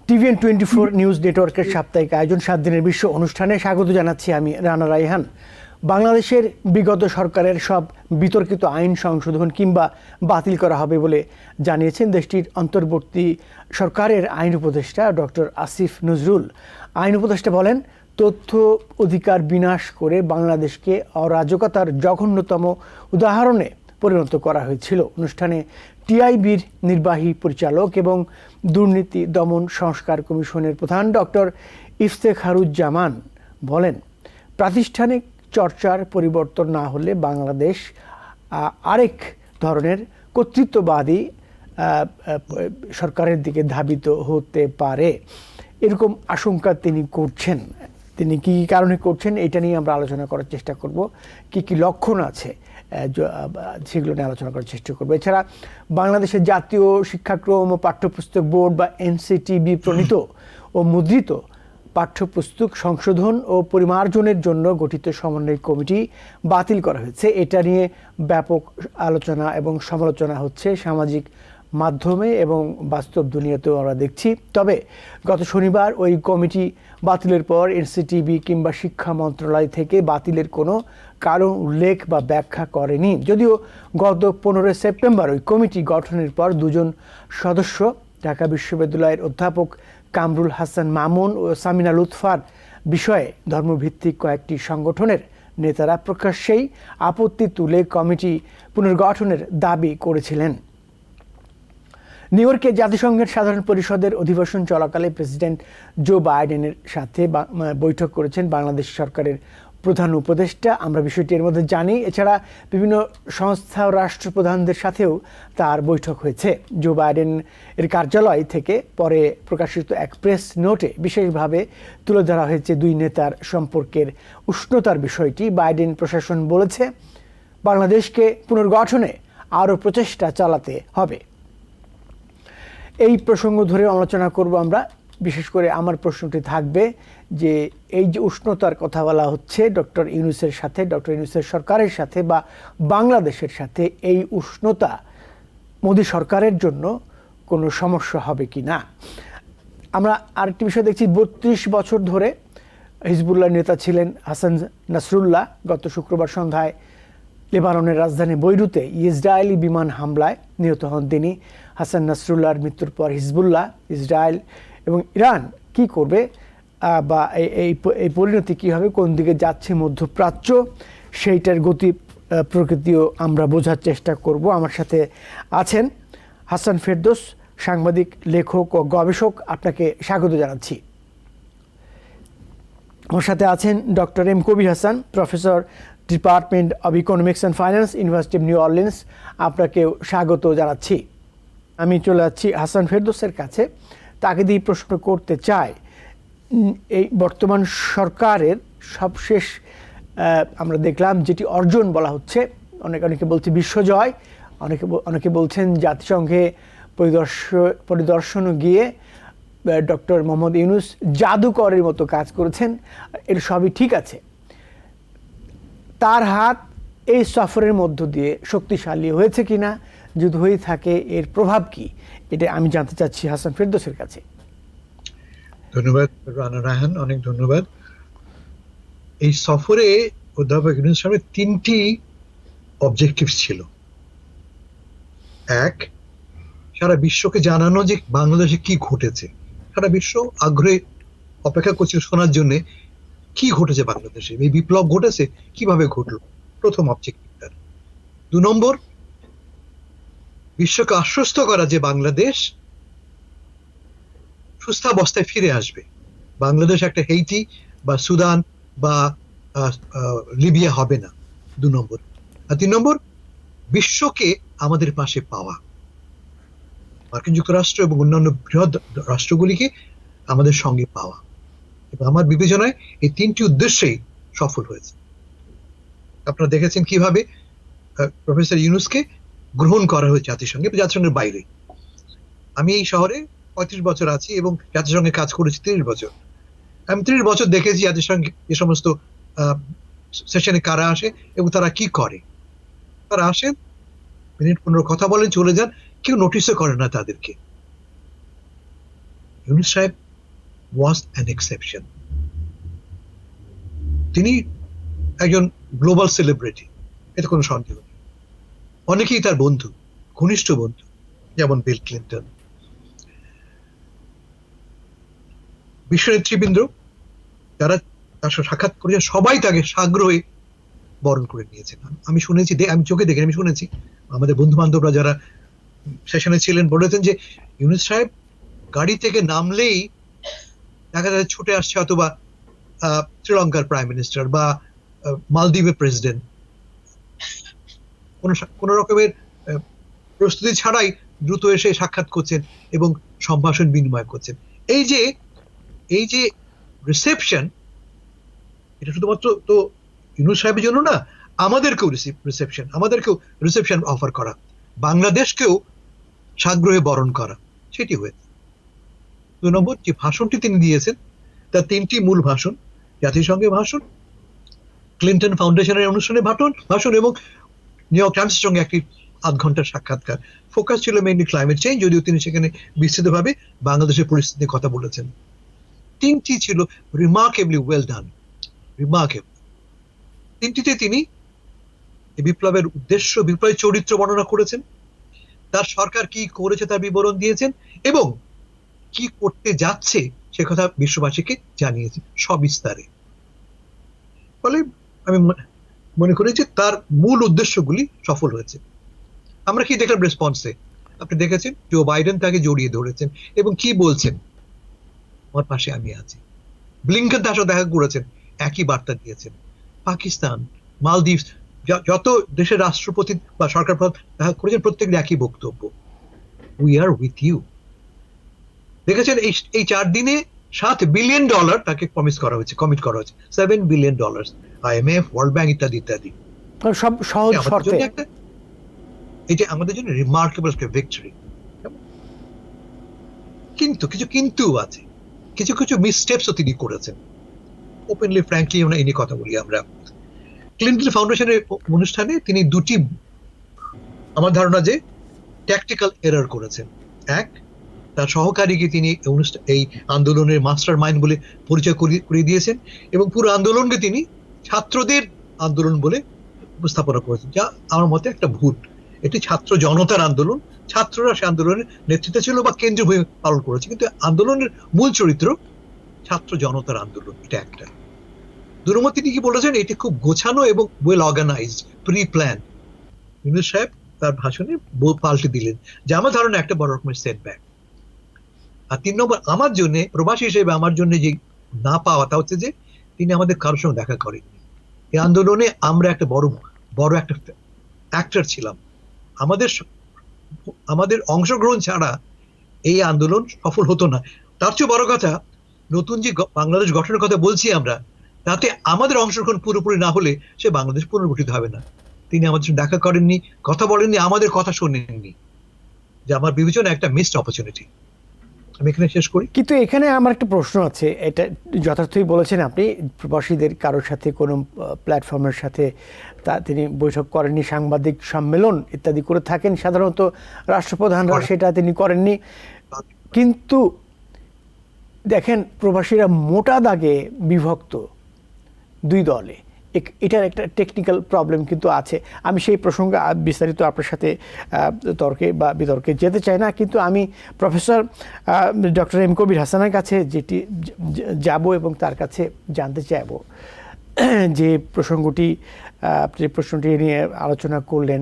TVN24 news নেটওয়ার্কের সাপ্তাহিক আয়োজন 7 দিনের বিশ্ব অনুষ্ঠানে স্বাগত জানাচ্ছি আমি রানা রায়হান। বাংলাদেশের বিগত সরকারের সব বিতর্কিত আইন সংশোধন কিংবা বাতিল করা হবে বলে জানিয়েছেন দেশটির অন্তর্বর্তী সরকারের আইন উপদেষ্টা ডক্টর আসিফ নজরুল। আইন উপদেষ্টা বলেন, তথ্য অধিকার বিনাশ করে বাংলাদেশকে অরাজকতার জঘন্যতম উদাহরণে পরিণত করা হয়েছিল। অনুষ্ঠানে টিআইবির নির্বাহী পরিচালক এবং দুর্নীতি দমন সংস্কার কমিশনের প্রধান ডক্টর ইফতেখারুজ্জামান বলেন, প্রাতিষ্ঠানিক চর্চার পরিবর্তন না হলে বাংলাদেশ আরেক ধরনের কর্তৃত্ববাদী সরকারের দিকে ধাবিত হতে পারে, এরকম আশঙ্কা তিনি করছেন। তিনি কী কারণে করছেন এটা নিয়ে আমরা আলোচনা করার চেষ্টা করব। কি কি লক্ষণ আছে সেগুলো নিয়ে আলোচনা করার চেষ্টা করবো। এছাড়া বাংলাদেশের জাতীয় শিক্ষাক্রম ও পাঠ্যপুস্তক বোর্ড বা NCTB প্রণীত ও মুদ্রিত পাঠ্যপুস্তক সংশোধন ও পরিমার্জনের জন্য গঠিত সমন্বয় কমিটি বাতিল করা হয়েছে। এটা নিয়ে ব্যাপক আলোচনা এবং সমালোচনা হচ্ছে সামাজিক মাধ্যমে এবং বাস্তব দুনিয়াতেও আমরা দেখছি। তবে গত শনিবার ওই কমিটি বাতিলের পর NCTB কিংবা শিক্ষা মন্ত্রণালয় থেকে বাতিলের কোনো কারণ উল্লেখ বা ব্যাখ্যা করেনি। যদিও গত 15 সেপ্টেম্বর ওই কমিটি গঠনের পর দুজন সদস্য ঢাকা বিশ্ববিদ্যালয়ের অধ্যাপক কামরুল হাসান মামুন ও সামিনা লুৎফার বিষয়ে ধর্মভিত্তিক কয়েকটি সংগঠনের নেতারা প্রকাশ্যেই আপত্তি তুলে কমিটি পুনর্গঠনের দাবি করেছিলেন। নিউ ইয়র্কে জাতিসংঘের সাধারণ পরিষদের অধিবেশন চলাকালে প্রেসিডেন্ট জো বাইডেনের সাথে বৈঠক করেছেন বাংলাদেশ সরকারের প্রধান উপদেষ্টা। আমরা বিষয়টি এর মধ্যে জানি। এছাড়া বিভিন্ন সংস্থা ও রাষ্ট্রপ্রধানদের সাথেও তার বৈঠক হয়েছে। জো বাইডেন এর কার্যালয় থেকে পরে প্রকাশিত এক প্রেস নোটে বিশেষভাবে তুলে ধরা হয়েছে দুই নেতার সম্পর্কের উষ্ণতার বিষয়টি। বাইডেন প্রশাসন বলেছে, বাংলাদেশকে পুনর্গঠনে আরও প্রচেষ্টা চালাতে হবে। এই প্রসঙ্গ ধরে আলোচনা করব আমরা। বিশেষ করে আমার প্রশ্নটি থাকবে যে এই যে উষ্ণতার কথা বলা হচ্ছে ডক্টর ইউনূসের সাথে, ডক্টর ইউনূসের সরকারের সাথে বা বাংলাদেশের সাথে, এই উষ্ণতা মোদি সরকারের জন্য কোনো সমস্যা হবে কি না। আমরা আরেকটি বিষয় দেখছি, 32 বছর ধরে হিজবুল্লাহ নেতা ছিলেন হাসান নাসরুল্লাহ গত শুক্রবার সন্ধ্যায় লেবাননের রাজধানী বৈরুতে ইসরায়েলি বিমান হামলায় নিহত হন তিনি। হাসান নাসরুল্লাহর মৃত্যুর পর হিজবুল্লাহ, ইসরায়েল এবং ইরান কি করবে বা এই পরিণতি কী হবে, কোন দিকে যাচ্ছে মধ্যপ্রাচ্য, সেইটার গতি প্রকৃতিও আমরা বোঝার চেষ্টা করব। আমার সাথে আছেন হাসান ফেরদৌস, সাংবাদিক, লেখক ও গবেষক। আপনাকে স্বাগত জানাচ্ছি। আমার সাথে আছেন doctor M Kabir Hasan, professor, department of economics and finance, university of New Orleans. আপনাকেও স্বাগত জানাচ্ছি। আমি চলে যাচ্ছি হাসান ফেরদৌসের কাছে। তাকে দিয়ে প্রশ্ন করতে চাই, এই বর্তমান সরকারের সবশেষ আমরা দেখলাম যেটি অর্জন বলা হচ্ছে, অনেকে বলছে বিশ্বজয়, অনেকে বলছেন জাতিসংঘে পরিদর্শনে গিয়ে ডক্টর মোহাম্মদ ইউনূস জাদুকরের মতো কাজ করেছেন। এর সবই ঠিক আছে। তার হাত এই সফরের মধ্য দিয়ে শক্তিশালী হয়েছে কিনা, যদি হয়ে থাকে এর প্রভাব কি, এটা আমি জানতে চাচ্ছি হাসান ফেরদৌসের কাছে। ধন্যবাদ রানা রায়হান, অনেক ধন্যবাদ। এই সফরে অধ্যাপক ইউনূসের সামনে 3টি অবজেক্টিভ ছিল। এক, সারা বিশ্বকে জানানো যে বাংলাদেশে কি ঘটেছে। সারা বিশ্ব আগ্রহে অপেক্ষা করছিল শোনার জন্য কি ঘটেছে বাংলাদেশে, এই বিপ্লব ঘটেছে, কিভাবে ঘটলো, প্রথম অবজেক্টিভ তার। 2 নম্বর, বিশ্বকে আশ্বস্ত করা যে বাংলাদেশ সুস্থাবস্থায় ফিরে আসবে, বাংলাদেশ একটা হেইটি বা সুদান বা লিবিয়া হবে না। 2 নম্বর। আর 3 নম্বর, বিশ্বকে আমাদের পাশে পাওয়া, মার্কিন যুক্তরাষ্ট্র এবং অন্যান্য বৃহৎ রাষ্ট্রগুলিকে আমাদের সঙ্গে পাওয়া। এবং আমার বিবেচনায় এই 3টি উদ্দেশ্যেই সফল হয়েছে। আপনারা দেখেছেন কিভাবে প্রফেসর ইউনূসকে গ্রহণ করা হয়েছে জাতিসংঘের বাইরে। আমি এই শহরে 35 বছর আছি এবং জাতিসংঘে কাজ করেছি 30 বছর। আমি 30 বছর দেখেছি জাতিসংঘে যে সমস্ত সেশনে কারা আসে এবং তারা কি করে। তারা আসেন, মিনিট 15 কথা বলেন, চলে যান, কেউ নোটিশও করে না তাদেরকে। ইউনূস সাহেব ওয়াজ অ্যান এক্সেপশন। তিনি একজন গ্লোবাল সেলিব্রিটি, এতে কোনো সন্দেহ নেই। অনেকেই তার বন্ধু, ঘনিষ্ঠ বন্ধু, যেমন বিল ক্লিন্টন। বিশ্ব নেতৃবৃন্দ যারা তার সাথে সাক্ষাৎ করেছেন সবাই তাকে সাগ্রহে বরণ করে নিয়েছেন। আমি শুনেছি, আমি চোখে দেখে আমি শুনেছি, আমাদের বন্ধু বান্ধবরা যারা সেশনে ছিলেন বলেছেন যে ইউনূস সাহেব গাড়ি থেকে নামলেই দেখা যায় ছুটে আসছে অথবা শ্রীলঙ্কার প্রাইম মিনিস্টার বা মালদ্বীপের প্রেসিডেন্ট, কোন রকমের প্রস্তুতি ছাড়াই দ্রুত এসে সাক্ষাৎ করছেন এবং সম্ভাষণ বিনিময় করছেন। এই যে রিসেপশন, এটা শুধুমাত্র তো ইউনূস সাহেবের জন্য না, আমাদেরকেও রিসেপশন অফার করা, বাংলাদেশকেও সাগ্রহে বরণ করা, সেটি হয়েছে। 2 নম্বর, যে ভাষণটি তিনি দিয়েছেন তার 3টি মূল ভাষণ, জাতিসংঘের ভাষণ, ক্লিন্টন ফাউন্ডেশনের অনুষ্ঠানে ভাষণ এবং নিউ ইয়র্ক টাইমসের সঙ্গে একটি 8 ঘন্টার সাক্ষাৎকার। ফোকাস ছিল মেইনলি ক্লাইমেট চেঞ্জ, যদিও তিনি সেখানে বিস্তৃতভাবে বাংলাদেশের পরিস্থিতি নিয়ে কথা বলেছেন। 3টি ছিল রিমার্কেবলি ওয়েল ডান, রিমার্কেবল। 3টিতে তিনি বিপ্লবের উদ্দেশ্য, বিপ্লবের চরিত্র বর্ণনা করেছেন, তার সরকার কি করেছে তার বিবরণ দিয়েছেন এবং কি করতে যাচ্ছে সে কথা বিশ্ববাসীকে জানিয়েছে সবিস্তারে। ফলে আমি মনে করি যে তার মূল উদ্দেশ্যগুলি সফল হয়েছে। আমরা কি দেখলাম রেসপন্সে? আপনি দেখেছেন জো বাইডেন তাকে জড়িয়ে ধরেছেন এবং কি বলছেন, আমার পাশে আমি আছি। ব্লিংকেন তার সাথে দেখা করেছেন, একই বার্তা দিয়েছেন। পাকিস্তান, মালদ্বীপ, যত দেশের রাষ্ট্রপতি বা সরকার দেখা করেছেন, প্রত্যেকের একই বক্তব্য, উই আর উইথ ইউ। দেখেছেন এই 4 দিনে $7 বিলিয়ন তাকে কমিট করা হয়েছে, $7 বিলিয়ন, IMF, ওয়ার্ল্ড ব্যাংক ইত্যাদি ইত্যাদি, সব সহজ শর্তে। এটা আমাদের জন্য রিমার্কেবল একটা ভিক্টরি। কিন্তু কিছু আছে, কিছু মিসস্টেপসও তিনি করেছেন। ওপেনলি ফ্র্যাঙ্কলি এই নিয়ে কথা বলি আমরা। ক্লিন্টন ফাউন্ডেশনের অনুষ্ঠানে তিনি 2টি, আমার ধারণা যে ট্যাকটিক্যাল এরর করেছেন। এক, তার সহকারীকে তিনি এই আন্দোলনের মাস্টার মাইন্ড বলে পরিচয় করিয়ে দিয়েছেন এবং পুরো আন্দোলনকে তিনি ছাত্রদের আন্দোলন বলে উপস্থাপনা করেছেন, যা আমার মতে একটা ভুল। এটি ছাত্র জনতার আন্দোলন, ছাত্ররা সে আন্দোলনের নেতৃত্বে ছিল বা কেন্দ্রীয় ভূমিকা পালন করেছে, কিন্তু আন্দোলনের মূল চরিত্র ছাত্র জনতার আন্দোলন, এটা একটা। 2 নম্বর, তিনি কি বলেছেন, এটি খুব গোছানো এবং well organised, pre plan. Yunus সাহেব তার ভাষণে পাল্টে দিলেন, যে আমার ধারণা একটা বড় রকমের সেটব্যাক। আর 3 নম্বর, আমার জন্য প্রবাসী হিসেবে আমার জন্য যে না পাওয়া, তা হচ্ছে যে তিনি আমাদের কারোর সঙ্গে দেখা করেননি। এই আন্দোলনে আমরা একটা বড় একটা অ্যাক্টর ছিলাম। আমাদের অংশগ্রহণ ছাড়া এই আন্দোলন সফল হতো না। তার চেয়ে বড় কথা, নতুন যে বাংলাদেশ গঠনের কথা বলছি আমরা, তাতে আমাদের অংশগ্রহণ পুরোপুরি না হলে সে বাংলাদেশ পুনর্গঠিত হবে না। তিনি আমাদের সঙ্গে দেখা করেননি, কথা বলেননি, আমাদের কথা শোনেননি, যে আমার বিবেচনা একটা মিসড অপরচুনিটি। আমি এখানে শেষ করি। কিন্তু এখানে আমার একটা প্রশ্ন আছে, এটা যথার্থই বলেছেন আপনি, প্রবাসীদের কারোর সাথে কোনো প্ল্যাটফর্মের সাথে তিনি বৈঠক করেননি, সাংবাদিক সম্মেলন ইত্যাদি করে থাকেন সাধারণত রাষ্ট্রপ্রধানরা, সেটা তিনি করেননি। কিন্তু দেখেন, প্রবাসীরা মোটা দাগে বিভক্ত 2 দলে, এটার একটা টেকনিক্যাল প্রবলেম কিন্তু আছে। আমি সেই প্রসঙ্গে বিস্তারিত আপনার সাথে বিতর্কে যেতে চাই না, কিন্তু আমি প্রফেসর ডক্টর এম কবির হাসানের কাছে যাব এবং তার কাছে জানতে চাইব যে প্রশ্নটি নিয়ে আলোচনা করলেন,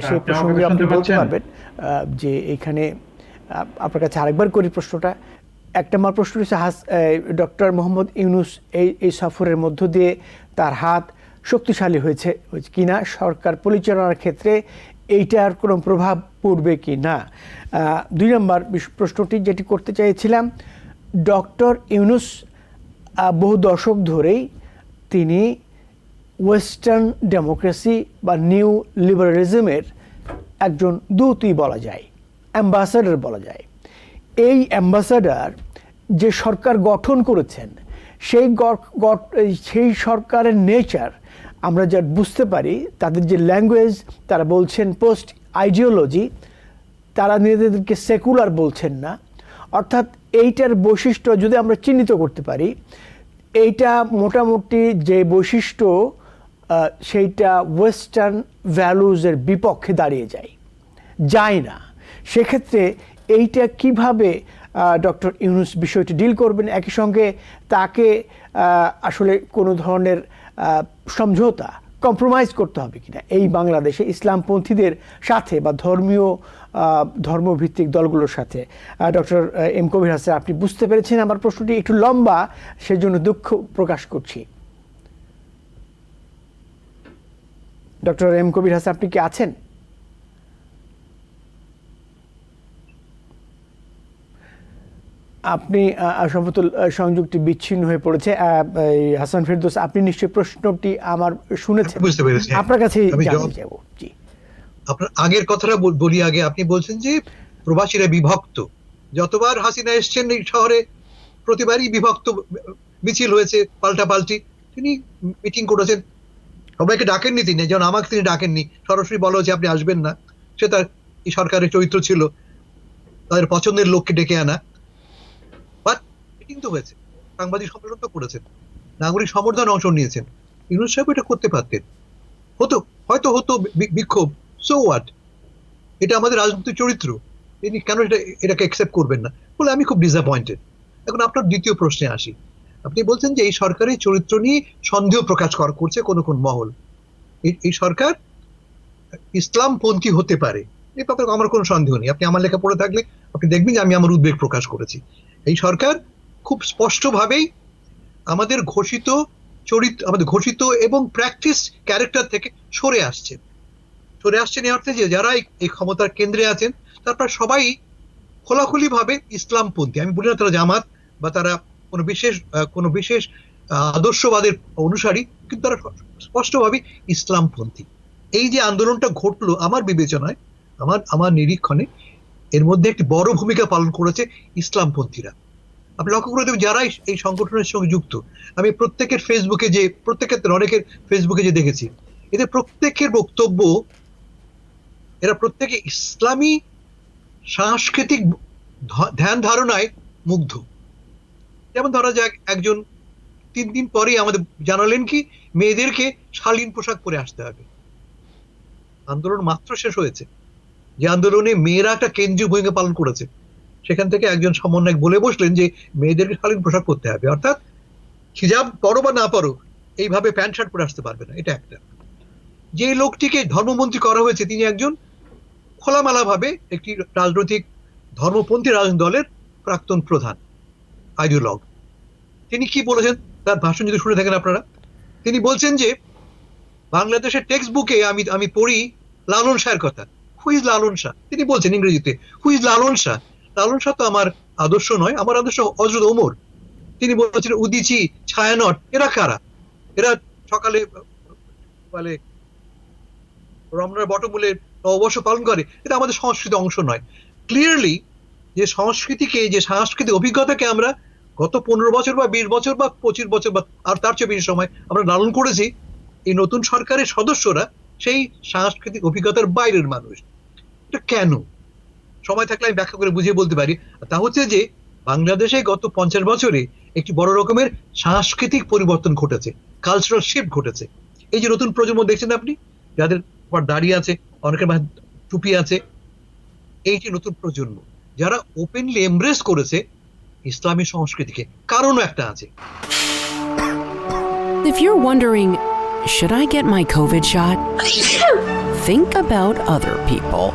সেই প্রসঙ্গে আপনি বলতে পারবেন যে এখানে আপনার কাছে আরেকবার করি প্রশ্নটা। 1 নম্বর প্রশ্ন হচ্ছে, ডক্টর মোহাম্মদ ইউনূস এই সফরের মধ্য দিয়ে তার হাত শক্তিশালী হয়েছে কিনা, সরকার পরিচালনার ক্ষেত্রে এইটার কোনো প্রভাব পড়বে কি না। 2 নম্বর প্রশ্নটি যেটি করতে চাইছিলাম, ডক্টর ইউনূস বহু দশক ধরেই তিনি ওয়েস্টার্ন ডেমোক্রেসি বা নিউ লিবারালিজমের একজন দূতই বলা যায়, অ্যাম্বাসাডার বলা যায়। এই অ্যাম্বাসাডার যে সরকার গঠন করেছেন, সেই সরকারের নেচার আমরা যা বুঝতে পারি, তাদের যে ল্যাঙ্গুয়েজ, তারা বলছেন পোস্ট আইডিওলজি, তারা নিজেদেরকে সেকুলার বলছেন না, অর্থাৎ এইটার বৈশিষ্ট্য যদি আমরা চিহ্নিত করতে পারি, এইটা মোটামুটি যে বৈশিষ্ট্য সেইটা ওয়েস্টার্ন ভ্যালুজের বিপক্ষে দাঁড়িয়ে যায় না। সেক্ষেত্রে এইটা কিভাবে ডক্টর ইউনূস বিষয়টি ডিল করবেন, একই সঙ্গে তাকে আসলে কোনো ধরনের সমঝোতা, কম্প্রোমাইজ করতে হবে কিনা এই বাংলাদেশে ইসলামপন্থীদের সাথে বা ধর্মভিত্তিক দলগুলোর সাথে। ডক্টর এম কবির হাসান, আপনি বুঝতে পেরেছেন আমার প্রশ্নটি একটু লম্বা, সেজন্য দুঃখ প্রকাশ করছি। ডক্টর এম কবির হাসান, আপনি কি আছেন? আপনি সম্ভবত সংযুক্তি বিচ্ছিন্ন হয়ে পড়েছে। হাসান ফেরদৌস, আপনি নিশ্চয়ই প্রশ্নটি আমার শুনেছেন, বুঝতে পেরেছি। আপনার কাছে জানতে চাইব। জি, আপনার আগের কথাটা বলি আগে। আপনি বলছেন যে প্রবাসীরা বিভক্ত, যতবার হাসিনা এসছেন এই শহরে প্রতিবারই বিভক্ত মিছিল হয়েছে, পাল্টাপাল্টি। তিনি মিটিং করেছেন, সবাইকে ডাকেননি তিনি, যেমন আমাকে তিনি ডাকেননি, সরাসরি বলা হয়েছে আপনি আসবেন না। সে তার এই সরকারের চরিত্র ছিল তাদের পছন্দের লোককে ডেকে আনা। বাট মিটিং তো হয়েছে, সাংবাদিক সম্মেলন তো করেছেন, নাগরিক সমর্থন অংশ নিয়েছেন। ইউনূস সাহেব এটা করতে পারতেন, হয়তো হতো বিক্ষোভ, সো হোয়াট, এটা আমাদের রাজনৈতিক চরিত্র, তিনি কেন এটাকে অ্যাকসেপ্ট করবেন না বলে আমি খুব ডিসঅ্যাপয়েন্টেড। এখন আপনার দ্বিতীয় প্রশ্নে আসি। আপনি বলছেন যে এই সরকারের চরিত্র নিয়ে সন্দেহ প্রকাশ করছে কোন মহল। এই সরকার ইসলামপন্থী হতে পারে, এই ব্যাপারে আমার কোনো সন্দেহ নেই। আপনি আমার লেখা পড়ে থাকলে আপনি দেখবেন যে আমি আমার উদ্বেগ প্রকাশ করেছি। এই সরকার খুব স্পষ্টভাবেই আমাদের ঘোষিত এবং প্র্যাকটিস ক্যারেক্টার থেকে সরে আসছেন এই অর্থে যে যারা এই ক্ষমতার কেন্দ্রে আছেন তারপর সবাই খোলাখুলি ভাবে ইসলামপন্থী। আমি বলি না তারা জামাত বা তারা কোনো বিশেষ আদর্শবাদের অনুসারী, কিন্তু তারা স্পষ্টভাবে ইসলামপন্থী। এই যে আন্দোলনটা ঘটলো, আমার বিবেচনায়, আমার নিরীক্ষণে এর মধ্যে একটি বড় ভূমিকা পালন করেছে ইসলামপন্থীরা। আপনি লক্ষ্য করে দেবেন যারা এই সংগঠনের সঙ্গে যুক্ত, আমি অনেকের ফেসবুকে যে দেখেছি, এদের প্রত্যেকের বক্তব্য, এরা প্রত্যেকে ইসলামী সাংস্কৃতিক ধ্যান ধারণায় মুগ্ধ। যেমন ধরা যাক, একজন 3 দিন পরেই আমাদের জানালেন কি মেয়েদেরকে শালীন পোশাক পরে আসতে হবে। আন্দোলন মাত্র শেষ হয়েছে, যে আন্দোলনে মেয়েরা একটা কেন্দ্রীয় ভূমিকা পালন করেছে, সেখান থেকে একজন সমন্বয়ক বলে বসলেন যে মেয়েদেরকে শালীন পোশাক পরতে হবে, অর্থাৎ হিজাব পরো বা না পরো এইভাবে প্যান্ট শার্ট পরে আসতে পারবে না। এটা একটা। যে লোকটিকে ধর্মমন্ত্রী করা হয়েছে তিনি একজন খোলামেলা ভাবে একটি ধর্মপন্থী রাজনৈতিক দলের প্রাক্তন প্রধান, আইডিওলগ। তিনি কি বলেছেন তার ভাষণ যদি শুনে থাকেন আপনারা, তিনি বলছেন যে বাংলাদেশের টেক্সট বুকে আমি পড়ি লালন শাহের কথা। Who is Lalon Shah? তিনি বলছেন ইংরেজিতে, হু ইজ লালন শাহ? লালন শাহ তো আমার আদর্শ নয়, আমার আদর্শ হযরত ওমর। তিনি বলছেন উদিচি, ছায়ানট, এরা কারা? এরা সকালে বলে রমনার বটমূলে নববর্ষ পালন করে, এটা আমাদের সংস্কৃতির অংশ নয়। ক্লিয়ারলি যে সাংস্কৃতিক অভিজ্ঞতাকে আমরা গত 15 বছর বা 20 বছর বা 25 বছর বা আর তার চেয়ে বেশি সময় আমরা লালন করেছি, এই নতুন সরকারের সদস্যরা সেই সাংস্কৃতিক অভিজ্ঞতার বাইরের মানুষ। এটা কেন? সময় থাকলে আমি ব্যাখ্যা করে বুঝিয়ে বলতে পারি। তা হচ্ছে যে বাংলাদেশে গত 50 বছরে একটি বড় রকমের সাংস্কৃতিক পরিবর্তন ঘটেছে, কালচারাল শিফট ঘটেছে। এই যে নতুন প্রজন্ম দেখছেন আপনি, যাদের দাঁড়িয়ে আছে, অনেকের মাথায় টুপি আছে, এই যে নতুন প্রজন্ম যারা ওপেনলি এমব্রেস করেছে ইসলামী সংস্কৃতিকে, কারণও একটা আছে। If you're wondering, should I get my COVID shot? Think about other people.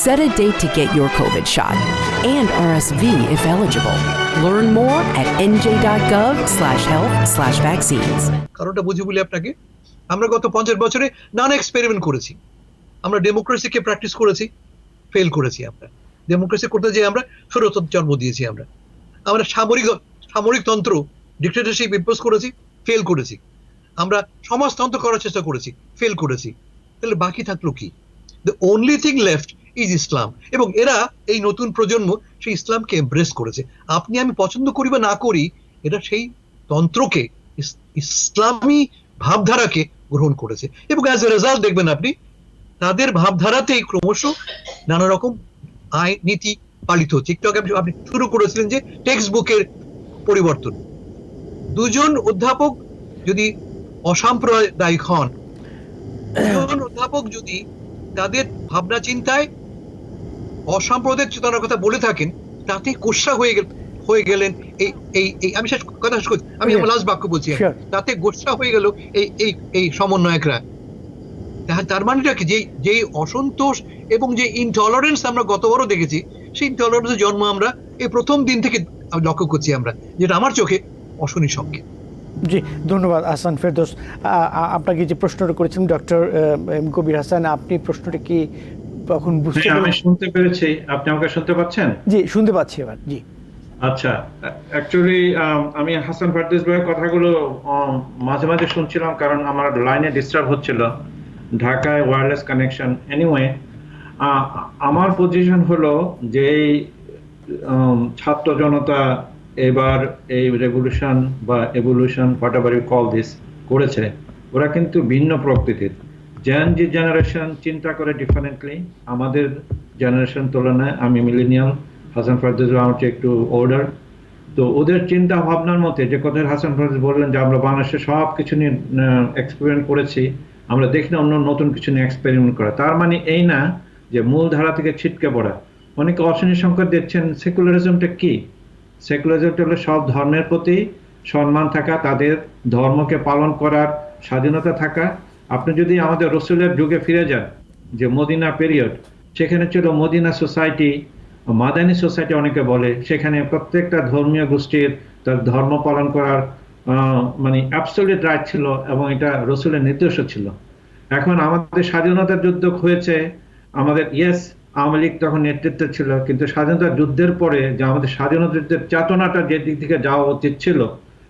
Set a date to get your COVID shot and RSV if eligible. Learn more at nj.gov/health/vaccines. কারণটা বুঝি বলি আপনাকে, আমরা গত 50 বছরে নানা এক্সপেরিমেন্ট করেছি। আমরা ডেমোক্রেসিকে প্র্যাকটিস করেছি, ফেল করেছি। আমরা ডেমোক্রেসি করতে যেয়ে আমরা স্বৈরতন্ত্র জন্ম দিয়েছি। আমরা সামরিকতন্ত্র, ডিক্টেটরশিপ ইম্পোজ করেছি, ফেল করেছি। আমরা সমাজতন্ত্র করার চেষ্টা করেছি, ফেল করেছি। তাহলে বাকি থাকলো কি? The only thing left is Islam. এবং এরা, এই নতুন প্রজন্ম, সেই ইসলামকে এমব্রেস করেছে। আপনি আমি পছন্দ করি বা না করি, এরা সেই তন্ত্রকে, ইসলামী ভাবধারাকে গ্রহণ করেছে, এবং অ্যাজ এ রেজাল্ট দেখবেন আপনি তাদের ভাবধারাতেই ক্রমশ নানা রকম আইন নীতি পালিত হচ্ছে। একটু আগে আপনি শুরু করেছিলেন যে টেক্সট বুকের পরিবর্তন। দুজন অধ্যাপক যদি অসাম্প্রদায়িক হন, দুজন অধ্যাপক যদি তাদের ভাবনা চিন্তায় অসাম্প্রদায়িক চেতনার কথা বলে থাকেন, তাতে গোসা হয়ে গেলেন এই এই এই আমি শেষ কথা শেষ করছি, আমি আমার লাস্ট বাক্য বলছি, তাতে গোসা হয়ে গেল এই এই এই সমন্বয়করা। তার মানেটা কি, যে অসন্তোষ এবং যে ইনটলারেন্স আমরা গতবারও দেখেছি, সেই ইনটলারেন্সের জন্ম আমরা এই প্রথম দিন থেকে লক্ষ্য করছি আমরা, যেটা আমার চোখে অশনি সংকেত। জি, ধন্যবাদ হাসান ফেরদৌস। আপনাকে যে প্রশ্নটা করেছেন ডক্টর কবির হাসান, আপনি প্রশ্নটা কি তখন বুঝতে পেরেছেন? আমি শুনতে পেরেছি। আপনি আমাকে শুনতে পাচ্ছেন? জি, শুনতে পাচ্ছি এবার। জি আচ্ছা, অ্যাকচুয়ালি আমি হাসান ফেরদৌস ভাইয়ের কথাগুলো মাঝে মাঝে শুনছিলাম, কারণ আমার লাইনে ডিস্টার্ব হচ্ছিল, ঢাকায় ওয়্যারলেস কানেকশন। এনিওয়ে, আমার পজিশন হলো যে ছাত্র জনতা এবার এই রেভলিউশন বা evolution, whatever you call this, করেছে, ওরা কিন্তু ভিন্ন প্রকৃতির। জি জেনারেশন চিন্তা করে ডিফারেন্টলি আমাদের জেনারেশন তুলনায়। আমি মিলেনিয়াল, হাসান ফেরদৌস আমার চেয়ে একটু ওল্ডার। তো ওদের চিন্তা ভাবনার মতে যে কথা হাসান ফেরদৌস বললেন যে আমরা বাংলাদেশে সব কিছু নিয়ে এক্সপেরিমেন্ট করেছি, আমরা দেখি না অন্য নতুন কিছু নিয়ে এক্সপেরিমেন্ট করা। তার মানে এই না যে মূল ধারা থেকে ছিটকে পড়া। অনেকে অশনি সংকট দেখছেন। সেকুলারিজমটা কি? সেকুলারিজমটা হলো সব ধর্মের প্রতি সম্মান থাকা, তাদের ধর্মকে পালন করার স্বাধীনতা থাকা। আপনি যদি আমাদের রসুলের যুগে ফিরে যান, যে মদিনা পিরিয়ড, সেখানে ছিল মদিনা সোসাইটি, মাদানী সোসাইটি অনেকে বলে, সেখানে প্রত্যেকটা ধর্মীয় গোষ্ঠীর তার ধর্ম পালন করার মানে অ্যাবসলিউট রাইট ছিল, এবং এটা রসুলের নির্দেশও ছিল। এখন আমাদের স্বাধীনতার যুদ্ধ হয়েছে, আমাদের ইয়েস আওয়ামী লীগ তখন নেতৃত্বে ছিল, কিন্তু স্বাধীনতা যুদ্ধের পরে যে আমাদের স্বাধীনতা যুদ্ধের চেতনাটা যে দিক থেকে যাওয়া উচিত ছিল,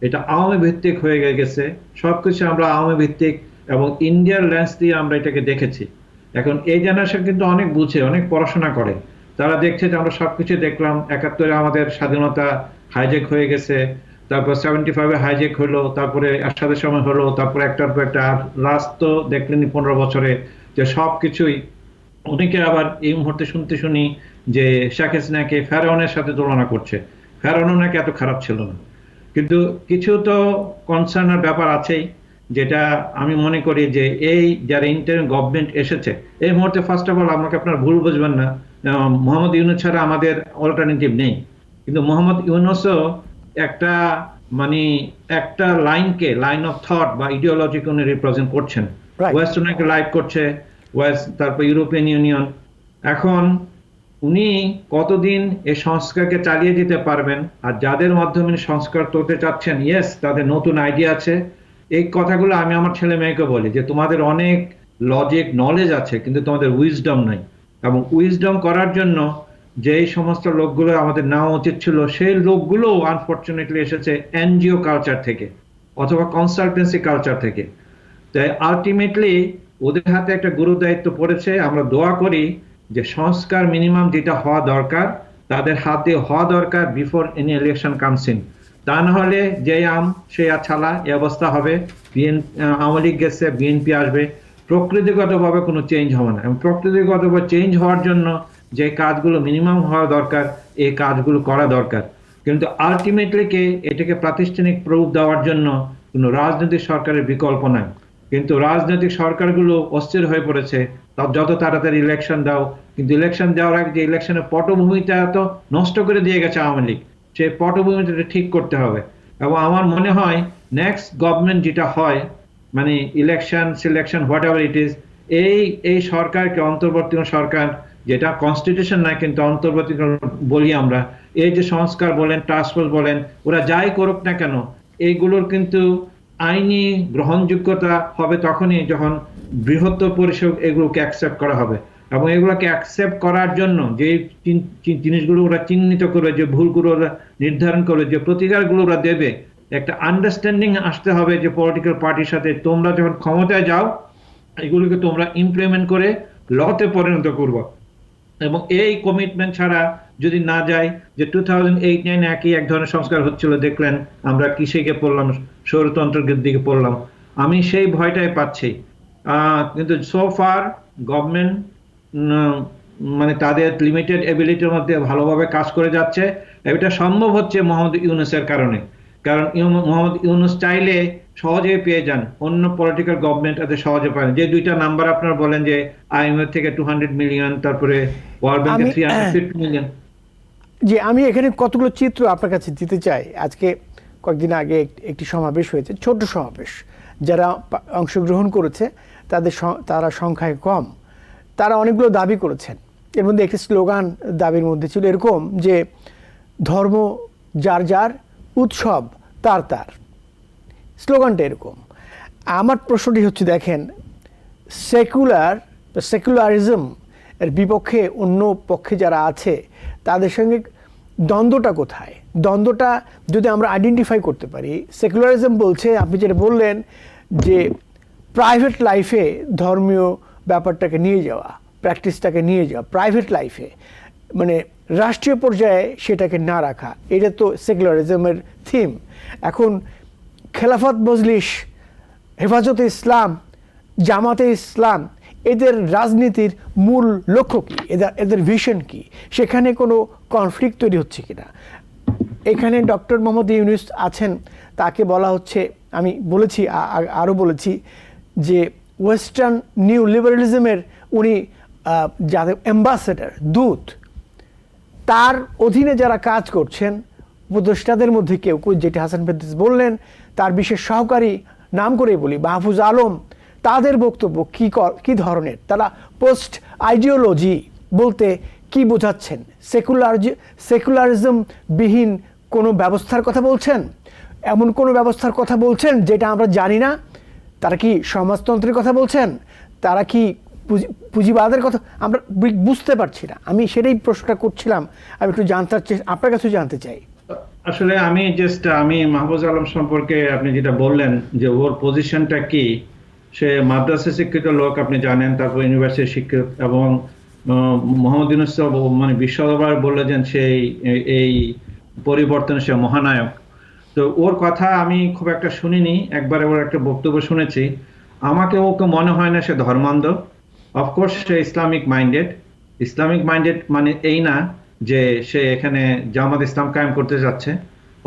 এটা আওয়ামী ভিত্তিক হয়ে গেছে। সবকিছু আমরা আওয়ামী ভিত্তিক এবং ইন্ডিয়ার লেন্স দিয়ে আমরা এটাকে দেখেছি। এখন এই জেনারেশন কিন্তু অনেক বুঝে, অনেক পড়াশোনা করে, তারা দেখছে যে আমরা সবকিছু দেখলাম। 71-এ আমাদের স্বাধীনতা হাইজ্যাক হয়ে গেছে, তারপর 75-এ হাইজ্যাক হলো, তারপরে এরশাদের সময় হলো, তারপর একটার পর একটা, লাস্ট তো দেখলেনি 15 বছরে যে সবকিছুই। অনেকে আবার এই মুহূর্তে শুনি যে শেখ হাসিনাকে ফেরাউনের সাথে তুলনা করছে। ফেরাউন নাকি এত খারাপ ছিল না, কিন্তু কিছু তো কনসার্নের ব্যাপার আছেই, যেটা আমি মনে করি যে এই যারা ইন্টারিম গভর্নমেন্ট এসেছে এই মুহূর্তে, ফার্স্ট অফ অল আমাকে আপনারা ভুল বুঝবেন না, মোহাম্মদ ইউনূস ছাড়া আমাদের অল্টারনেটিভ নেই। কিন্তু মোহাম্মদ ইউনূসও একটা মানে একটা লাইনকে, লাইন অফ থট বা ইডিওলজিকে উনি রিপ্রেজেন্ট করছেন। ওয়েস্ট ওনাকে লাইক করছে, ওয়েস্ট, তারপর ইউরোপিয়ান ইউনিয়ন। এখন উনি কতদিন এই সংস্কারকে চালিয়ে যেতে পারবেন, আর যাদের মাধ্যমে সংস্কার করতে চাচ্ছেন, ইয়েস তাদের নতুন আইডিয়া আছে। এই কথাগুলো আমি আমার ছেলে মেয়েকে বলি যে তোমাদের অনেক লজিক নলেজ আছে, কিন্তু তোমাদের উইজডম নাই। এবং উইজডম করার জন্য যেই সমস্ত লোকগুলো আমাদের নেওয়া উচিত ছিল, সেই লোকগুলো আনফর্চুনেটলি এসেছে এনজিও কালচার থেকে অথবা কনসালটেন্সি কালচার থেকে। তাই আলটিমেটলি ওদের হাতে একটা গুরু দায়িত্ব পড়েছে। আমরা দোয়া করি যে সংস্কার মিনিমাম যেটা হওয়া দরকার তাদের হাতে হওয়া দরকার before any election comes in. তা না হলে যে আম সে ছালা, এই অবস্থা হবে। আওয়ামী লীগ গেছে, বিএনপি আসবে, প্রকৃতিগতভাবে কোনো চেঞ্জ হবে না। এবং প্রকৃতিগতভাবে চেঞ্জ হওয়ার জন্য যে কাজগুলো মিনিমাম হওয়া দরকার, এই কাজগুলো করা দরকার। কিন্তু আলটিমেটলি কে এটাকে প্রাতিষ্ঠানিক প্রুফ দেওয়ার জন্য কোনো রাজনৈতিক সরকারের বিকল্প নাই। কিন্তু রাজনৈতিক সরকারগুলো অস্থির হয়ে পড়েছে, যত তাড়াতাড়ি ইলেকশন দাও। কিন্তু ইলেকশন দেওয়ার আগে যে ইলেকশনের পটভূমিটা তো নষ্ট করে দিয়ে গেছে আওয়ামী লীগ, সেই পটভূমিটা ঠিক করতে হবে। এবং আমার মনে হয় নেক্সট গভর্নমেন্ট যেটা হয়, মানে election selection what ever it is, এই সরকারকে অন্তর্বর্তী সরকার, যেটা কনস্টিটিউশন নাই কিন্তু অন্তর্বর্তী বলি আমরা, এই যে সংস্কার বলেন, টাস্ক ফোর্স বলেন, ওরা যাই করুক না কেন, এইগুলোর কিন্তু আইনি গ্রহণযোগ্যতা হবে তখনই যখন বৃহত্তর পরিসর এগুলোকে অ্যাকসেপ্ট করা হবে। এবং এগুলোকে অ্যাকসেপ্ট করার জন্য যে জিনিসগুলো ওরা চিহ্নিত করবে, যে ভুলগুলো ওরা নির্ধারণ করবে, যে প্রতিকারগুলো ওরা দেবে, একটা আন্ডারস্ট্যান্ডিং আসতে হবে যে পলিটিক্যাল পার্টির সাথে তোমরা যখন ক্ষমতায় যাও এগুলোকে তোমরা ইমপ্লিমেন্ট করে লতে পরিণত করবো। এবং এই কমিটমেন্ট ছাড়া যদি না যায়, যে 2008-9 একই এক ধরনের সংস্কার হচ্ছিল, দেখলেন আমরা কিসেকে পড়লাম, সৌরতন্ত্রের দিকে পড়লাম। আমি সেই ভয়টাই পাচ্ছি। কিন্তু সো ফার গভর্নমেন্ট মানে তাদের লিমিটেড এবিলিটির মধ্যে ভালোভাবে কাজ করে যাচ্ছে। এটা সম্ভব হচ্ছে মোহাম্মদ ইউনূসের কারণে। কারণ মোহাম্মদ ইউনূস চাইলে সহজে পেয়ে যান, অন্য পলিটিক্যাল গভর্নমেন্ট এত সহজে পায় না। যে দুইটা নাম্বার আপনারা বলেন যে IMF থেকে 200 মিলিয়ন, তারপরে ওয়ার্ল্ড ব্যাংকে 350 মিলিয়ন। যে আমি এখানে কতগুলো চিত্র আপনার কাছে দিতে চাই। আজকে কয়েকদিন আগে একটি সমাবেশ হয়েছে, ছোট সমাবেশ, যারা অংশগ্রহণ করেছে তারা সংখ্যায় কম, তারা অনেকগুলো দাবি করেছেন। এর মধ্যে একটি স্লোগান দাবির মধ্যে ছিল এরকম যে ধর্ম যার যার, উৎসব তার তার। স্লোগানটা এরকম। আমার প্রশ্নটি হচ্ছে, দেখেন, সেকুলারিজম এর বিপক্ষে অন্য পক্ষে যারা আছে তাদের সঙ্গে দ্বন্দ্বটা কোথায়? দ্বন্দ্বটা যদি আমরা আইডেন্টিফাই করতে পারি, সেকুলারিজম বলছে, আপনি যেটা বললেন যে প্রাইভেট লাইফে ধর্মীয় ব্যাপারটাকে নিয়ে যাওয়া, প্র্যাকটিসটাকে নিয়ে যাওয়া প্রাইভেট লাইফে, মানে রাষ্ট্রীয় পর্যায়ে সেটাকে না রাখা, এটা তো সেকুলারিজমের থিম। এখন খেলাফত মজলিস, হেফাজতে ইসলাম, জামাতে ইসলাম, এদের রাজনীতির মূল লক্ষ্য কী, এদের ভিশন কী, সেখানে কোনো কনফ্লিক্ট তৈরি হচ্ছে কিনা? এখানে ডক্টর মোহাম্মদ ইউনূস আছেন, তাকে বলা হচ্ছে, আমি বলেছি, আরও বলেছি যে ওয়েস্টার্ন নিউ লিবারালিজমের উনি যাদের অ্যাম্বাসেডার, দূত, তার অধীনে যারা কাজ করছেন উপদেষ্টাদের মধ্যে কেউ, যেটি হাসান ফেরদৌস বললেন, তার বিশেষ সহকারী নাম করে বলি মাহফুজ আলম, তাদের বক্তব্য কি ধরনের? তারা পোস্ট আইডিওলজি বলতে কি বোঝাচ্ছেন? সেকুলারিজম বিহীন কোনো ব্যবস্থার কথা বলছেন? এমন কোনো ব্যবস্থার কথা বলছেন যেটা আমরা জানি না? তারা কি সমাজতন্ত্রের কথা বলছেন? তারা কি পুঁজিবাদের কথা? আমরা বুঝতে পারছি না। আমি সেটাই প্রশ্নটা করছিলাম, আমি একটু আপনার কাছে জানতে চাই। আসলে আমি মাহফুজ আলম সম্পর্কে আপনি যেটা বললেন যে ওর পজিশনটা কি, সে মাদ্রাসা শিক্ষিত লোক, আপনি জানেন, তারপর ইউনিভার্সিটি শিক্ষিত, এবং মোহাম্মদ ইউনূস মানে বিশ্ববার বললে যে সেই এই পরিবর্তনের সে মহানায়ক। তো ওর কথা আমি খুব একটা শুনিনি, একবারে ওর একটা বক্তব্য শুনেছি। আমাকে ওকে মনে হয় না সে ধর্মান্ধ। অফকোর্স সে ইসলামিক মাইন্ডেড মানে এই না যে সে এখানে জামাত ইসলাম কায়েম করতে যাচ্ছে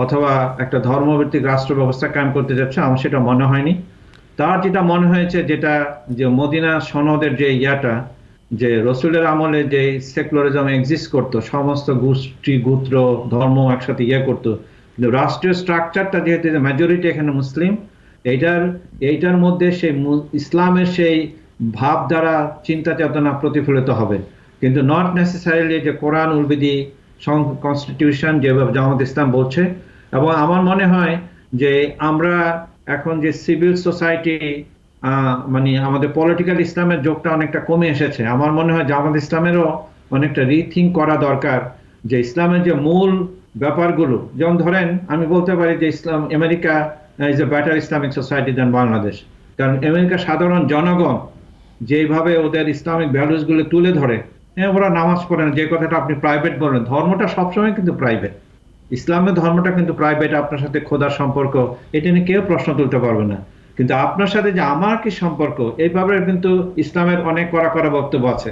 অথবা একটা ধর্মভিত্তিক রাষ্ট্র ব্যবস্থা কায়েম করতে যাচ্ছে, আমার সেটা মনে হয়নি। তার যেটা মনে হয়েছে, যেটা যে মদিনা সনদের যে ইয়াটা, যে রসুলের আমলে যে সেকুলারিজম এক্সিস্ট করতো, সমস্ত গোষ্ঠী গোত্র ধর্ম একসাথে করতো, কিন্তু রাষ্ট্রীয় স্ট্রাকচারটা যেহেতু মেজরিটি এখানে মুসলিম, এইটার মধ্যে সেই ইসলামের সেই ভাবধারা, চিন্তা চেতনা প্রতিফলিত হবে, কিন্তু নট নেসেসারিলি যে কোরআন উলবিদি কনস্টিটিউশন যেভাবে জামাত ইসলাম বলছে। এবং আমার মনে হয় যে আমরা এখন যে সিভিল সোসাইটি, মানে আমাদের পলিটিক্যাল ইসলামের যোগটা অনেকটা কমে এসেছে। আমার মনে হয় জামাত ইসলামেরও অনেকটা রিথিঙ্ক করা দরকার, যে ইসলামের যে মূল ব্যাপারগুলো, যেমন ধরেন আমি বলতে পারি যে America is a better Islamic society than Bangladesh. কারণ আমেরিকার সাধারণ জনগণ যেভাবে ওদের ইসলামিক ভ্যালুসগুলো তুলে ধরে, ওরা নামাজ পড়ে না, যে কথাটা আপনি প্রাইভেট বলেন, ধর্মটা সবসময় কিন্তু প্রাইভেট, ইসলামের ধর্মটা কিন্তু প্রাইভেট। আপনার সাথে খোদার সম্পর্ক, এটা নিয়ে কেউ প্রশ্ন তুলতে পারবে না, কিন্তু আপনার সাথে যে আমার কি সম্পর্ক, এইভাবে কিন্তু ইসলামের অনেক কড়া বক্তব্য আছে।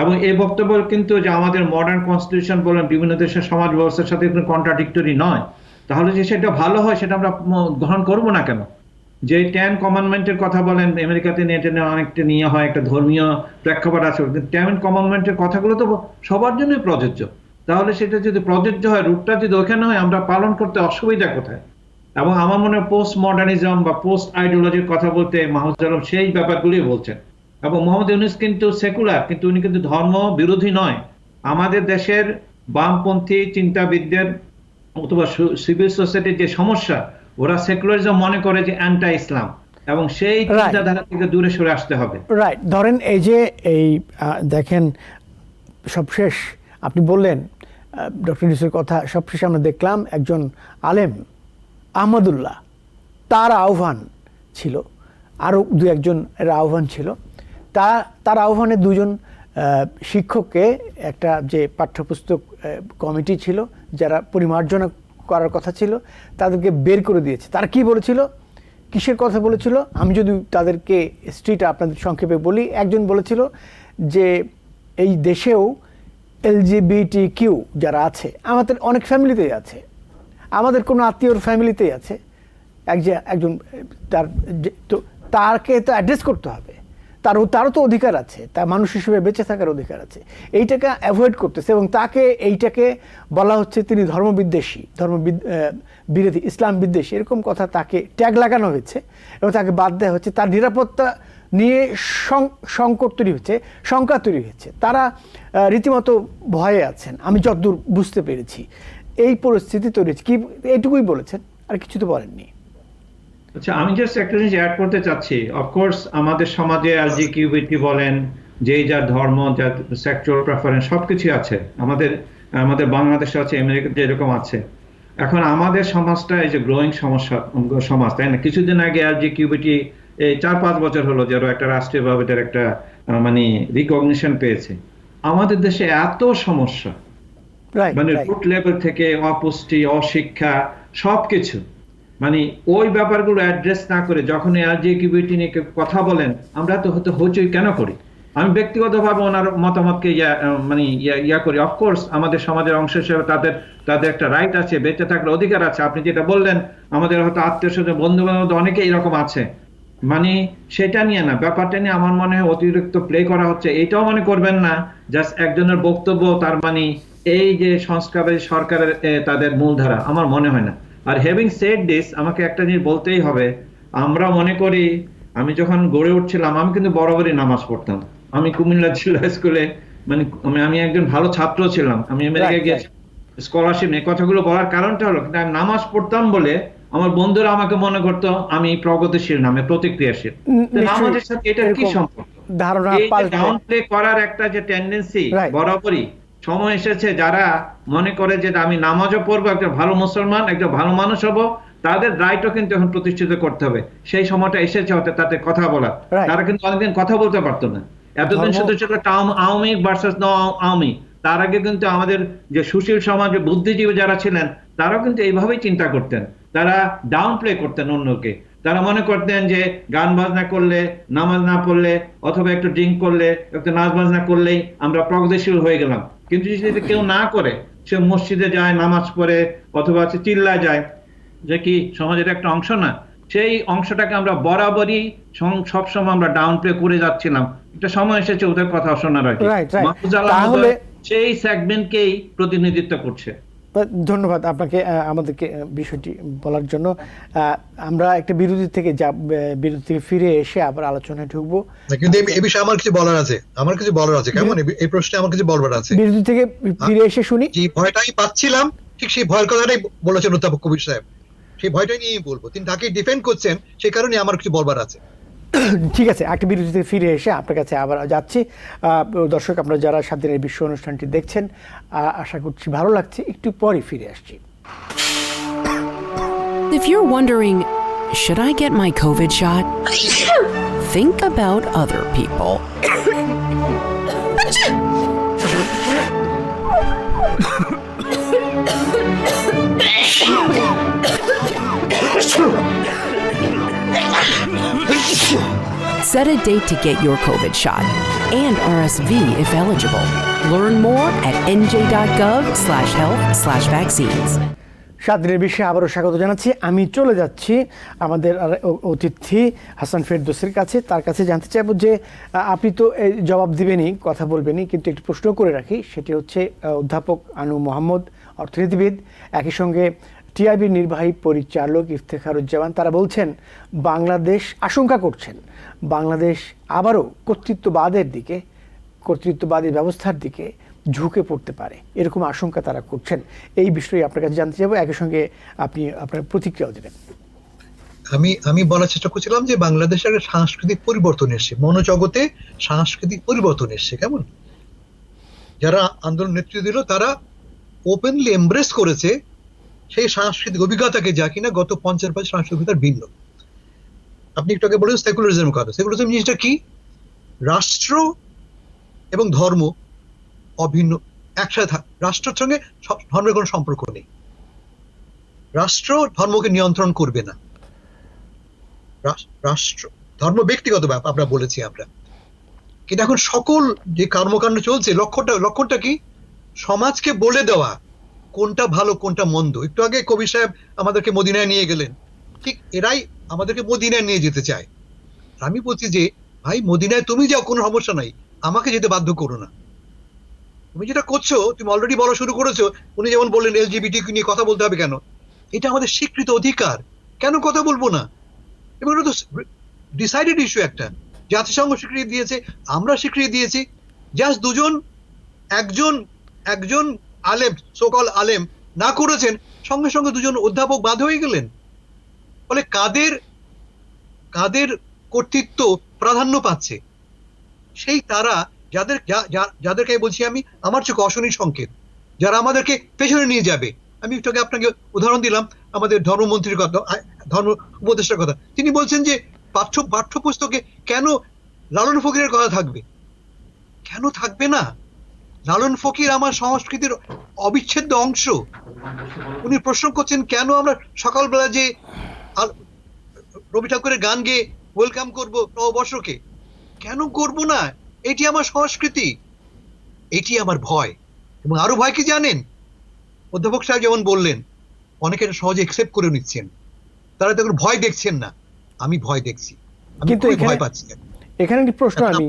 এবং এই বক্তব্য কিন্তু যে আমাদের মডার্ন কনস্টিটিউশন বলেন, বিভিন্ন দেশের সমাজ ব্যবস্থার সাথে কিন্তু কন্ট্রাডিক্টরি নয়। তাহলে যে সেটা ভালো হয়, সেটা আমরা গ্রহণ করবো না কেন? যে 10 কমান্ডমেন্টের কথা বলেন, আমেরিকাতে অনেকটা নিয়ে হয়, একটা ধর্মীয় প্রেক্ষাপট আছে, কিন্তু 10 কমান্ডমেন্টের কথাগুলো তো সবার জন্যই প্রযোজ্য। তাহলে সেটা যদি প্রযোজ্য হয়, রূপটা যদি ওখানে হয়, আমরা পালন করতে অসুবিধা কোথায়? এবং আমার মনে হয় পোস্ট মডার্নিজম বা পোস্ট আইডিওলজির কথা বলতে মাহফুজ আলম সেই ব্যাপারগুলি বলছেন। এবং মোহাম্মদ ইউনূস কিন্তু সেকুলার, কিন্তু উনি কিন্তু ধর্ম বিরোধী নয়। আমাদের দেশের বামপন্থী চিন্তাবিদদের অথবা সিভিল সোসাইটির যে সমস্যা, ওরা সেকুলারিজম মনে করে যে অ্যান্টি ইসলাম, এবং সেই চিন্তাধারা থেকে দূরে সরে আসতে হবে। রাইট। ধরেন এই যে দেখেন, সবশেষ আপনি বললেন ডক্টর ইউনূসের কথা, সবশেষে আমরা দেখলাম একজন আলেম আহমদুল্লাহ, তার আহ্বান ছিল, আরও দু একজন আহ্বান ছিল, তার আহ্বানে দুজন শিক্ষককে একটা যে পাঠ্যপুস্তক কমিটি ছিল যারা পরিমার্জনা করার কথা ছিল তাদেরকে বের করে দিয়েছে। তারা কি বলেছিল, কিসের কথা বলেছিল, আমি যদি তাদেরকে স্ট্রিটা আপনাদের সংক্ষেপে বলি। একজন বলেছিল যে এই দেশেও LGBTQ যারা আছে, আমাদের অনেক ফ্যামিলিতেই আছে, আমাদের কোনো আত্মীয়র ফ্যামিলিতেই আছে, একজন তাকে তো অ্যাড্রেস করতে হবে, তারও তো অধিকার আছে, তার মানুষ হিসেবে বেঁচে থাকার অধিকার আছে। এইটাকে অ্যাভয়েড করতেছে এবং এইটাকে বলা হচ্ছে তিনি ধর্মবিদ্বেষী, বিরোধী, ইসলাম বিদ্বেষী, এরকম কথা তাকে ট্যাগ লাগানো হয়েছে এবং তাকে বাদ দেওয়া হচ্ছে। তার নিরাপত্তা নিয়ে সংকট তৈরি হচ্ছে, শঙ্কা তৈরি হচ্ছে। তারা রীতিমতো ভয়ে আছেন, আমি যতদূর বুঝতে পেরেছি। এই পরিস্থিতি তৈরি হচ্ছে, কি এইটুকুই বলেছেন, আর কিছু তো বলেননি। আচ্ছা, আমি জাস্ট একটা জিনিস অ্যাড করতে চাচ্ছি। অফকোর্স আমাদের সমাজে LGBTQ বলেন, যেই যার ধর্ম, যার সেক্সুয়াল প্রেফারেন্স সবকিছু আছে, আমাদের বাংলাদেশে আছে, আমেরিকাতে এরকম আছে। এখন আমাদের সমাজটা এই যে গ্রোয়িং সমাজ, তাই না? কিছুদিন আগে LGBTQ এই 4-5 বছর হলো যারা একটা রাষ্ট্রীয়ভাবে এটার একটা মানে রিকগনিশন পেয়েছে। আমাদের দেশে এত সমস্যা, মানে রুট লেভেল থেকে অপুষ্টি, অশিক্ষা, সবকিছু, মানে ওই ব্যাপারগুলো অ্যাড্রেস না করে যখন LGBT নিয়ে কথা বলেন, আমরা তো হয়তো হইচই কেন করি? আমি ব্যক্তিগতভাবে ওনার মতামতকে ইয়া করি। অফকোর্স আমাদের সমাজের অংশ হিসেবে তাদের একটা রাইট আছে, বেঁচে থাকার অধিকার আছে। আপনি যেটা বললেন, আমাদের হয়তো আত্মীয় স্বজন, বন্ধু বান্ধব অনেকে এরকম আছে, মানে সেটা নিয়ে না, ব্যাপারটা নিয়ে আমার মনে হয় অতিরিক্ত প্লে করা হচ্ছে। এইটাও মনে করবেন না জাস্ট একজনের বক্তব্য তার মানে এই যে সংস্কারবাদী সরকারের তাদের মূলধারা, আমার মনে হয় না। আর হ্যাভিং সেড দিস, আমাকে একটা জিনিস বলতেই হবে। আমরা মনে করি, আমি যখন গড়ে উঠছিলাম, আমি কিন্তু বরাবরই নামাজ পড়তাম। আমি কুমিল্লা জিল্লা স্কুলে মানে আমি একজন ভালো ছাত্র ছিলাম। আমি আমেরিকায় গিয়েছি স্কলারশিপ নিয়ে। কথাগুলো বলার কারণটা হলো, কিন্তু আমি নামাজ পড়তাম বলে আমার বন্ধুরা আমাকে মনে করতো আমি প্রগতিশীল নামে প্রতিক্রিয়াশীল। নামাজের সাথে এটার কি সম্পর্ক? ডাউন প্লে করার একটা যে টেন্ডেন্সি বরাবরই, সময় এসেছে যারা মনে করে যে আমি নামাজও পড়বো, একটা ভালো মুসলমান, একটা ভালো মানুষ হব, তাদের রাইটও কিন্তু এখন প্রতিষ্ঠিত করতে হবে। সেই সময়টা এসেছে হতে তাদের কথা বলা। তারা কিন্তু অনেকদিন কথা বলতে পারতো না, এতদিন শুধু ছিল আওয়ামী ভার্সেস ন আওয়ামী। তার আগে কিন্তু আমাদের যে সুশীল সমাজে বুদ্ধিজীবী যারা ছিলেন, তারাও কিন্তু এইভাবেই চিন্তা করতেন। তারা ডাউন প্লে করতেন অন্যকে। তারা মনে করতেন যে গান বাজনা করলে, নামাজ না পড়লে, অথবা একটু ড্রিঙ্ক করলে, একটু নাচ বাজনা করলেই আমরা প্রগতিশীল হয়ে গেলাম। কিন্তু যদি কেউ না করে, সে মসজিদে যায়, নামাজ পড়ে, অথবা চিল্লায় যায়, যে কি সমাজের একটা অংশ না, সেই অংশটাকে আমরা বরাবরই সবসময় আমরা ডাউন প্লে করে যাচ্ছিলাম। একটা সময় এসেছে ওদের কথা শোনার আগে সেই সেগমেন্টকেই প্রতিনিধিত্ব করছে। ধন্যবাদ আপনাকে আমাদেরকে বিষয়টি বলার জন্য। আমরা একটা বিরতি থেকে ফিরে এসে আবার আলোচনায় ঢুকবো। কিন্তু এই বিষয়ে আমার কিছু বলার আছে, কেমন এই প্রশ্নে আমার কিছু বলবার আছে। বিরতি থেকে ফিরে এসে শুনি। যে ভয়টাই পাচ্ছিলাম, ঠিক সেই ভয়ের কথাটাই বলেছেন অধ্যাপক কবির সাহেব। সেই ভয়টাই নিয়েই বলবো, তিনি তাকে ডিফেন্ড করছেন, সেই কারণে আমার কিছু বলবার আছে। ঠিক আছে, একটা বিরতি থেকে ফিরে এসে আপনার কাছে আবার যাচ্ছি। দর্শক, আপনারা যারা 7 দিনের বিশ্ব অনুষ্ঠানটি দেখছেন, আশা করছি ভালো লাগছে। একটু পরে ফিরে আসছি। If you're wondering, should I get my COVID shot? Think about other people. Set a date to get your COVID shot and RSV if eligible. Learn more at nj.gov/health/vaccines. 7 দিনের বিশ্বে আবারও স্বাগত জানাচ্ছি। আমি চলে যাচ্ছি আমাদের অতিথি হাসান ফেরদৌসের কাছে। তার কাছে জানতে চাইব যে আপনি তো জবাব দিবেনই, কথা বলবেনই, কিন্তু একটু প্রশ্ন করে রাখি। সেটি হচ্ছে অধ্যাপক আনু মোহাম্মদ, অর্থনীতিবিদ, একই সঙ্গে টিআইবির নির্বাহী পরিচালক ইফতেখারুজ্জামান। তারা বলছেন, বাংলাদেশ আশঙ্কা করছেন বাংলাদেশ আবারও কর্তৃত্ববাদী ব্যবস্থার দিকে ঝুঁকে পড়তে পারে, এরকম আশঙ্কা তারা করছেন। এই বিষয়ে আপনার কাছে জানতে চাইব, একই সঙ্গে আপনি আপনার প্রতিক্রিয়া দেবেন। আমি বলার চেষ্টা করছিলাম যে বাংলাদেশের একটা সাংস্কৃতিক পরিবর্তন এসছে, মনোজগতে সাংস্কৃতিক পরিবর্তন এসছে। কেমন যারা আন্দোলন নেতৃত্ব দিল, তারা ওপেনলি এমব্রেস করেছে সেই সাংস্কৃতিক অভিজ্ঞতাকে, যা কিনা গত 50 বছর সাংস্কৃতিক অভিজ্ঞতার ভিন্ন। আপনি একটু আগে বলেন সেকুলারিজমের কথা। সেকুলারিজম জিনিসটা কি? রাষ্ট্র এবং ধর্ম অভিন্ন একসাথে। রাষ্ট্রের সঙ্গে ধর্মের কোনো সম্পর্ক নেই। রাষ্ট্র ধর্মকে নিয়ন্ত্রণ করবে না। রাষ্ট্র ধর্ম ব্যক্তিগত ব্যাপার আমরা বলেছি আমরা। কিন্তু এখন সকল যে কর্মকাণ্ড চলছে লক্ষ্যটা কি? সমাজকে বলে দেওয়া কোনটা ভালো কোনটা মন্দ। একটু আগে কবি সাহেব আমাদেরকে মদিনায় নিয়ে গেলেন, ঠিক এরাই আমাদেরকে মদিনায় নিয়ে যেতে চায়। আমি বলছি যে ভাই মদিনায় তুমি যাও, কোনো সমস্যা নাই, আমাকে যেতে বাধ্য করো না। তুমি যেটা করছো, তুমি অলরেডি বলা শুরু করেছো। উনি যেমন বললেন এলজিবিটি নিয়ে কথা বলতে হবে কেন? এটা আমাদের স্বীকৃত অধিকার, কেন কথা বলবো না? এবং এটা তো ডিসাইডেড ইস্যু একটা। জাতিসংঘ স্বীকৃতি দিয়েছে, আমরা স্বীকৃতি দিয়েছি। জাস্ট একজন আলেম, সোকল আলেম না করেছেন, সঙ্গে সঙ্গে দুজন অধ্যাপক বাদ হয়ে গেলেন। ফলে কাদের কর্তৃত্ব প্রাধান্য পাচ্ছে? সেই তারা যাদেরকে বলছি আমি, আমার চোখে অশনি সংকেত, যারা আমাদেরকে পেছনে নিয়ে যাবে। আমি একটু আগে আপনাকে উদাহরণ দিলাম আমাদের ধর্মমন্ত্রীর কথা, ধর্ম উপদেষ্টার কথা। তিনি বলছেন যে পাঠ্যপুস্তকে কেন লালন ফকিরের কথা থাকবে? কেন থাকবে না? লালন ফকির আমার সংস্কৃতির অবিচ্ছেদ্য অংশ। উনি প্রশ্ন করছেন কেন আমরা সকালবেলা যে রবি ঠাকুরের গান গেয়ে ওয়েলকাম করব নববর্ষকে, কেন করব না? এটি আমার সংস্কৃতি, এটি আমার ভয়। এবং আরো ভয় কি জানেন? অধ্যাপক সাহেব যেমন বললেন, অনেকে সহজে একসেপ্ট করে নিচ্ছেন, তারা তো ভয় দেখছেন না। আমি ভয় দেখছি, আমি কিন্তু খুবই ভয় পাচ্ছি। এখানে একটি প্রশ্ন আমি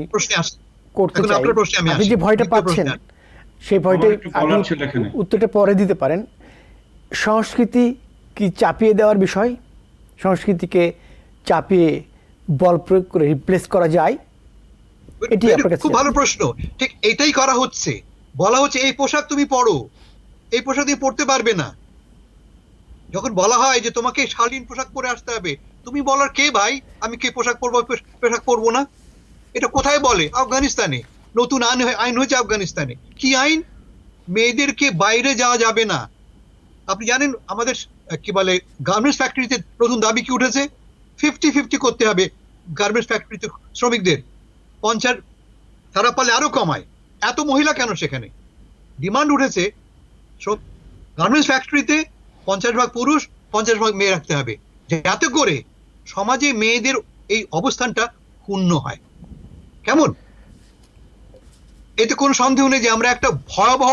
করতে চাই। আপনি যে ভয়টা পাচ্ছেন, সেই ভয়টা উত্তরটা পরে দিতে পারেন। সংস্কৃতি কি চাপিয়ে দেওয়ার বিষয়? সংস্কৃতিকে চাপিয়ে বল প্রয়োগ করে রিপ্লেস করা যায়? এটি আপনার কাছে খুব ভালো প্রশ্ন। ঠিক এটাই করা হচ্ছে। বলা হচ্ছে এই পোশাক তুমি পরো, এই পোশাক তুমি পরতে পারবে না। যখন বলা হয় যে তোমাকে শালীন পোশাক পরে আসতে হবে, তুমি বলার কে ভাই? আমি কে পোশাক পরবো না? এটা কোথায় বলে? আফগানিস্তানে নতুন আইন হয়েছে। আফগানিস্তানে কি আইন? মেয়েদেরকে বাইরে যাওয়া যাবে না। আপনি জানেন আমাদের কি বলে গার্মেন্টস ফ্যাক্টরিতে নতুন দাবি কি উঠেছে? 50-50 করতে হবে গার্মেন্টস ফ্যাক্টরিতে শ্রমিকদের। 50 তারা পারলে আরো কমায়। এত মহিলা কেন সেখানে? ডিমান্ড উঠেছে গার্মেন্টস ফ্যাক্টরিতে 50% পুরুষ 50% মেয়ে রাখতে হবে, যাতে করে সমাজে মেয়েদের এই অবস্থানটা ক্ষুণ্ণ হয়। কেমন? এতে কোনো সন্দেহ নেই যে আমরা একটা ভয়াবহ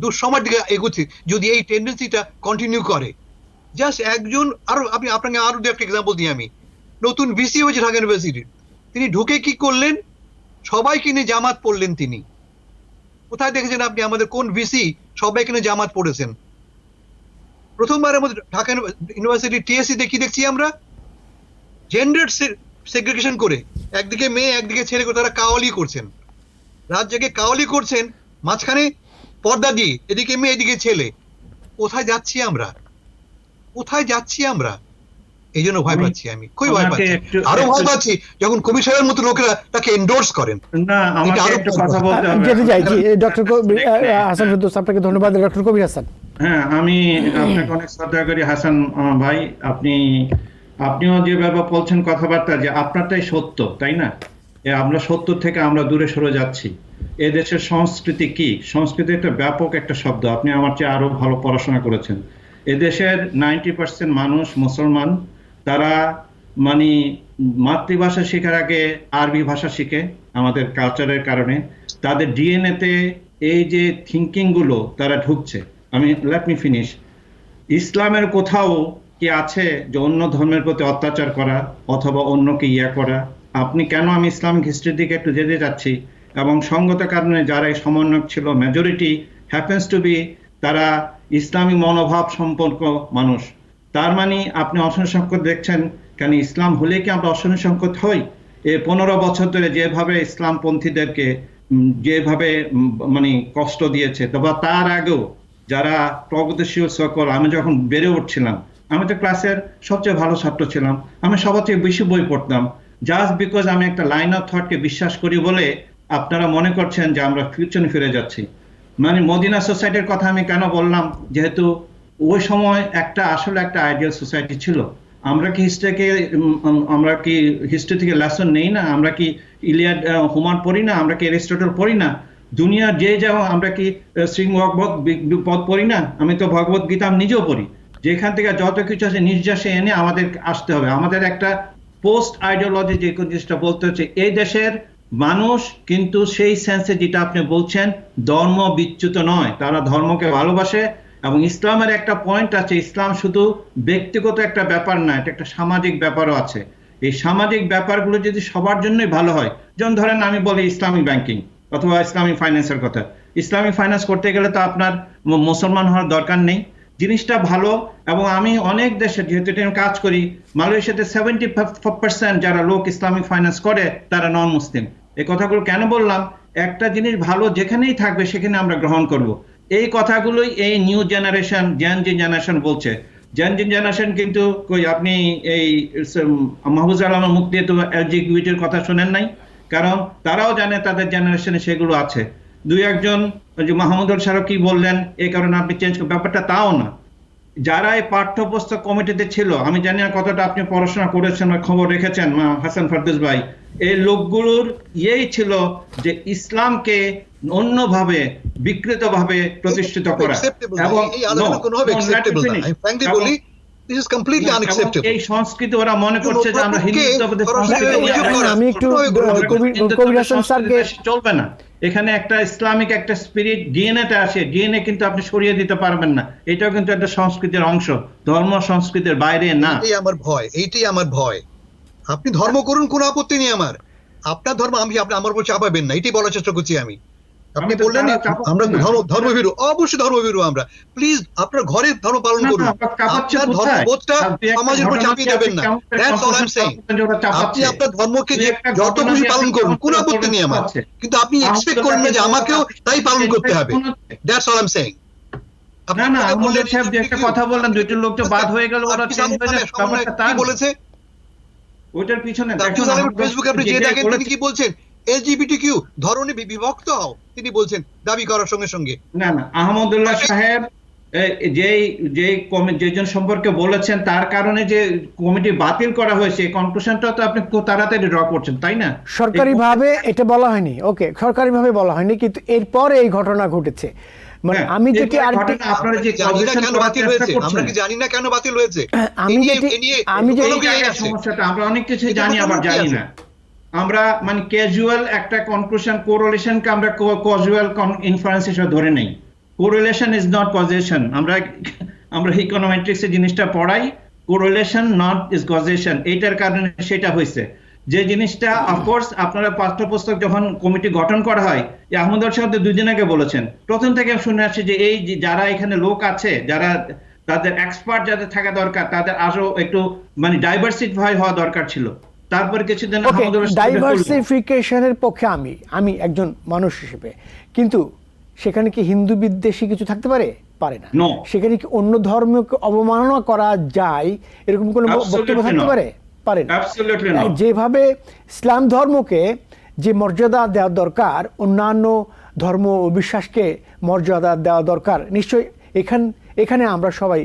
দুঃসময়ের দিকে এগোচ্ছি যদি এই টেন্ডেন্সিটা কন্টিনিউ করে। জাস্ট একজন আপনাকে আরো দু একটা এক্সাম্পল দিই আমি। নতুন ভিসি হয়েছে ঢাকা ইউনিভার্সিটির, তিনি ঢুকে কি করলেন? সবাইকে নিয়ে জামাত পড়লেন তিনি। কোথায় দেখেছেন আপনি আমাদের কোন ভিসি সবাইকে নিয়ে জামাত পড়েছেন? প্রথমবারের মধ্যে ঢাকা ইউনিভার্সিটি টিএসসি কি দেখছি আমরা? জেন্ডার সেগ্রিগেশন করে একদিকে মেয়ে একদিকে ছেলে করে তারা কাওয়ালি করছেন, রাত জেগে কাওয়ালি করছেন, মাঝখানে পর্দা দিয়ে এদিকে মেয়ে এদিকে ছেলে। কোথায় যাচ্ছি আমরা? কোথায় যাচ্ছি আমরা? এই জন্য ভয় পাচ্ছি, আমি খুবই ভয় পাচ্ছি। আরো ভয় পাচ্ছি যখন কবি সাহেবের মতো লোকেরা তাকে এন্ডোর্স করেন। না, আমাকে একটা কথা বলতে হবে। যেতে যাই ডক্টর হাসান ফেরদৌস, আপনাকে ধন্যবাদ। ডক্টর কবির হাসান। হ্যাঁ, আমি আপনাকে অনেক শ্রদ্ধা করি হাসান ভাই। আপনিও যেভাবে বলছেন কথাবার্তা, যে আপনারটাই সত্য, তাই না? আমরা সত্য থেকে আমরা দূরে সরে যাচ্ছি। এ দেশের সংস্কৃতি কি? সংস্কৃতি একটা ব্যাপক একটা শব্দ। আপনি আমার চেয়ে আরো ভালো পড়াশোনা করেছেন। এদেশের 90% মানুষ মুসলমান। তারা মানে মাতৃভাষা শেখার আগে আরবি ভাষা শিখে, আমাদের কালচারের কারণে। তাদের ডিএনএতে এই যে থিঙ্কিং গুলো তারা ঢুকছে। Let me finish. ইসলামের কোথাও কি আছে যে অন্য ধর্মের প্রতি অত্যাচার করা অথবা অন্যকে করা? আপনি কেন, আমি ইসলামিক হিস্ট্রির দিকে একটু যেতে যাচ্ছি, এবং সঙ্গত কারণে যারা এই সমন্বয়ক ছিল, মেজরিটি হ্যাপেন্স টু বি তারা ইসলামী মনোভাব সম্পর্ক মানুষ। তার মানে আপনি অসংখ্য দেখছেন, কেন ইসলাম হলে কি আমরা অসংখ্য হই? 15 বছর ধরে যেভাবে ইসলামপন্থীদেরকে যেভাবে মানে কষ্ট দিয়েছে, তবে তার আগেও যারা প্রগতিশীল সকল, আমি যখন বেড়ে উঠছিলাম, আমি তো ক্লাসের সবচেয়ে ভালো ছাত্র ছিলাম, আমি সবার চেয়ে বেশি বই পড়তাম। জাস্ট বিকজ আমি একটা লাইন অফ থটকে বিশ্বাস করি বলে আপনারা মনে করছেন যে আমরা পিছনে ফিরে যাচ্ছি। মানে মদিনা সোসাইটির কথা আমি কেন বললাম? যেহেতু ওই সময় আসলে একটা আইডিয়াল সোসাইটি ছিল। আমরা কি হিস্ট্রি থেকে লেসন নেই না? আমরা কি ইলিয়াড হোমার পড়ি না? আমরা কি অ্যারিস্টটল পড়ি না? দুনিয়ার যে যাও আমরা কি শ্রীমদ্ভাগবত পদ পড়ি না? আমি তো ভগবত গীতা আমি নিজেও পড়ি। যেখান থেকে যত কিছু আছে নির্যাসে এনে আমাদের আসতে হবে। আমাদের একটা পোস্ট আইডিওলজি যে জিনিসটা বলতে হচ্ছে, এই দেশের মানুষ কিন্তু সেই সেন্সে যেটা আপনি বলছেন ধর্ম বিচ্যুত নয়, তারা ধর্মকে ভালোবাসে। এবং ইসলামের একটা পয়েন্ট আছে, ইসলাম শুধু ব্যক্তিগত একটা ব্যাপার না, এটা একটা সামাজিক ব্যাপারও আছে। এই সামাজিক ব্যাপারগুলো যদি সবার জন্যই ভালো হয়, যেমন ধরেন আমি বলি ইসলামিক ব্যাংকিং অথবা ইসলামিক ফাইন্যান্সের কথা, ইসলামিক ফাইন্যান্স করতে গেলে তো আপনার মুসলমান হওয়ার দরকার নেই, জিনিসটা ভালো। এবং আমি অনেক দেশে যেহেতু এটা কাজ করি, মালয়েশিয়াতে 70% যারা লোক ইসলামিক ফাইন্যান্স করে তারা নন মুসলিম। এই কথাগুলো কেন বললাম? একটা জিনিস ভালো যেখানেই থাকবে সেখানে আমরা গ্রহণ করব। এই কথাগুলোই এই নিউ জেনারেশন, জেন জি জেনারেশন বলছে। জেন জি জেনারেশন কিন্তু আপনি এই মাহফুজ আলমের মুখ দিয়ে তো এলজিবিটির কথা শোনেন নাই, কারণ তারাও জানে তাদের জেনারেশনে সেগুলো আছে। দুই একজন যে মাহমুদুল সাহেব কি বললেন এই কারণে আপনি চেঞ্জ ব্যাপারটা তাও না। যারা এই পাঠ্যপুস্তক কমিটিতে ছিল, আমি জানি না কতটা আপনি পড়াশোনা করেছেন বা খবর রেখেছেন হাসান ফারদৌস ভাই, এই লোকগুলোর ইয়েই ছিল যে ইসলামকে অন্যভাবে বিকৃতভাবে প্রতিষ্ঠিত করা। এবং এই সংস্কৃতি ওরা মনে করছে যে আমরা আমি একটু কবির হাসান স্যারকে চলবে না। এখানে একটা ইসলামিক একটা স্পিরিট ডিএনএতে আসে, ডিএনএ কিন্তু আপনি সরিয়ে দিতে পারবেন না। এটাও কিন্তু একটা সংস্কৃতির অংশ, ধর্ম সংস্কৃতির বাইরে না। এইটাই আমার ভয়। আপনি ধর্ম করুন, কোনো আপত্তি নেই আমার। আপনার ধর্ম আমি আমার উপর চাপাবেন না, এটাই বলার চেষ্টা করছি আমি। আপনি বললেন আমরা ধর্মভীরু, অবশ্যই ধর্মভীরু আমরা। প্লিজ আপনার ঘরে ধর্ম পালন করুন, আপনার ধর্মবোধটা সমাজের উপর চাপিয়ে দেবেন না। That's all I am saying. আপনি আপনার ধর্মকে যত খুশি পালন করুন, কোনো আপত্তি নেই আমার, কিন্তু আপনি এক্সপেক্ট করেন না যে আমাকেও তাই পালন করতে হবে। That's all I am saying. না না, আমাদের সাহেব যে একটা কথা বললেন, দুইটা লোক তো বাদ হয়ে গেল, ওরা চেঞ্জ হয়ে যাবে, ব্যাপারটা তাই বলেছে। ওইটার পিছনে দেখুন ফেসবুকে আপনি যে দেখেন তিনি কি বলছেন, এলজিবিটিকিউ ধরনে বিভক্ত হও, তিনি বলছেন দাবি করার সঙ্গে সঙ্গে। না না, আহমদুল্লাহ সাহেব যেজন সম্পর্কে বলেছেন তার কারণে যে কমিটি বাতিল করা হয়েছে, কনক্লুশনটা তো আপনি খুব তাড়াতাড়ি ড্র করছেন, তাই না? সরকারিভাবে এটা বলা হয়নি, ওকে, সরকারিভাবে বলা হয়নি, কিন্তু এরপর এই ঘটনা ঘটেছে। মানে আমি যেটি আপনারা যে কেন বাতিল হয়েছে আমরা কি জানি না, কেন বাতিল হয়েছে? আমি যে সমস্যাটা আমরা অনেক কিছু জানি আবার জানি না। আমরা মানে ক্যাজুয়াল একটা কনক্লুশন, কোরিলেশনকে আমরা ক্যাজুয়াল ইনফারেন্স হিসেবে ধরে নেই। Correlation is not causation. আমরা ইকোনোমেট্রিক্সের জিনিসটা পড়াই, কোরিলেশন নট ইজ কজেশন। এইটার কারণে সেটা হয়েছে। যে জিনিসটা অফকোর্স আপনারা পাঠ্যপুস্তক যখন কমিটি গঠন করা হয়, আহমদ সাহেব 2 দিন আগে বলেছেন, প্রথম থেকে শুনে আসছে যে এই যারা এখানে লোক আছে, যারা তাদের এক্সপার্ট যাদের থাকা দরকার, তাদের আরো একটু মানে ডাইভার্সিফাই হওয়া দরকার ছিল। তারপর কিছুদিন ডাইভার্সিফিকেশনের পক্ষে আমি একজন মানুষ হিসেবে, কিন্তু সেখানে কি হিন্দু বিদ্বেষী কিছু থাকতে পারে? পারে না। সেখানে কি অন্য ধর্মকে অবমাননা করা যায় এরকম কোনো বক্তব্য থাকতে পারে? পারে না। যেভাবে ইসলাম ধর্মকে যে মর্যাদা দেওয়া দরকার, অন্যান্য ধর্ম ও বিশ্বাসকে মর্যাদা দেওয়া দরকার, নিশ্চয়ই এখানে আমরা সবাই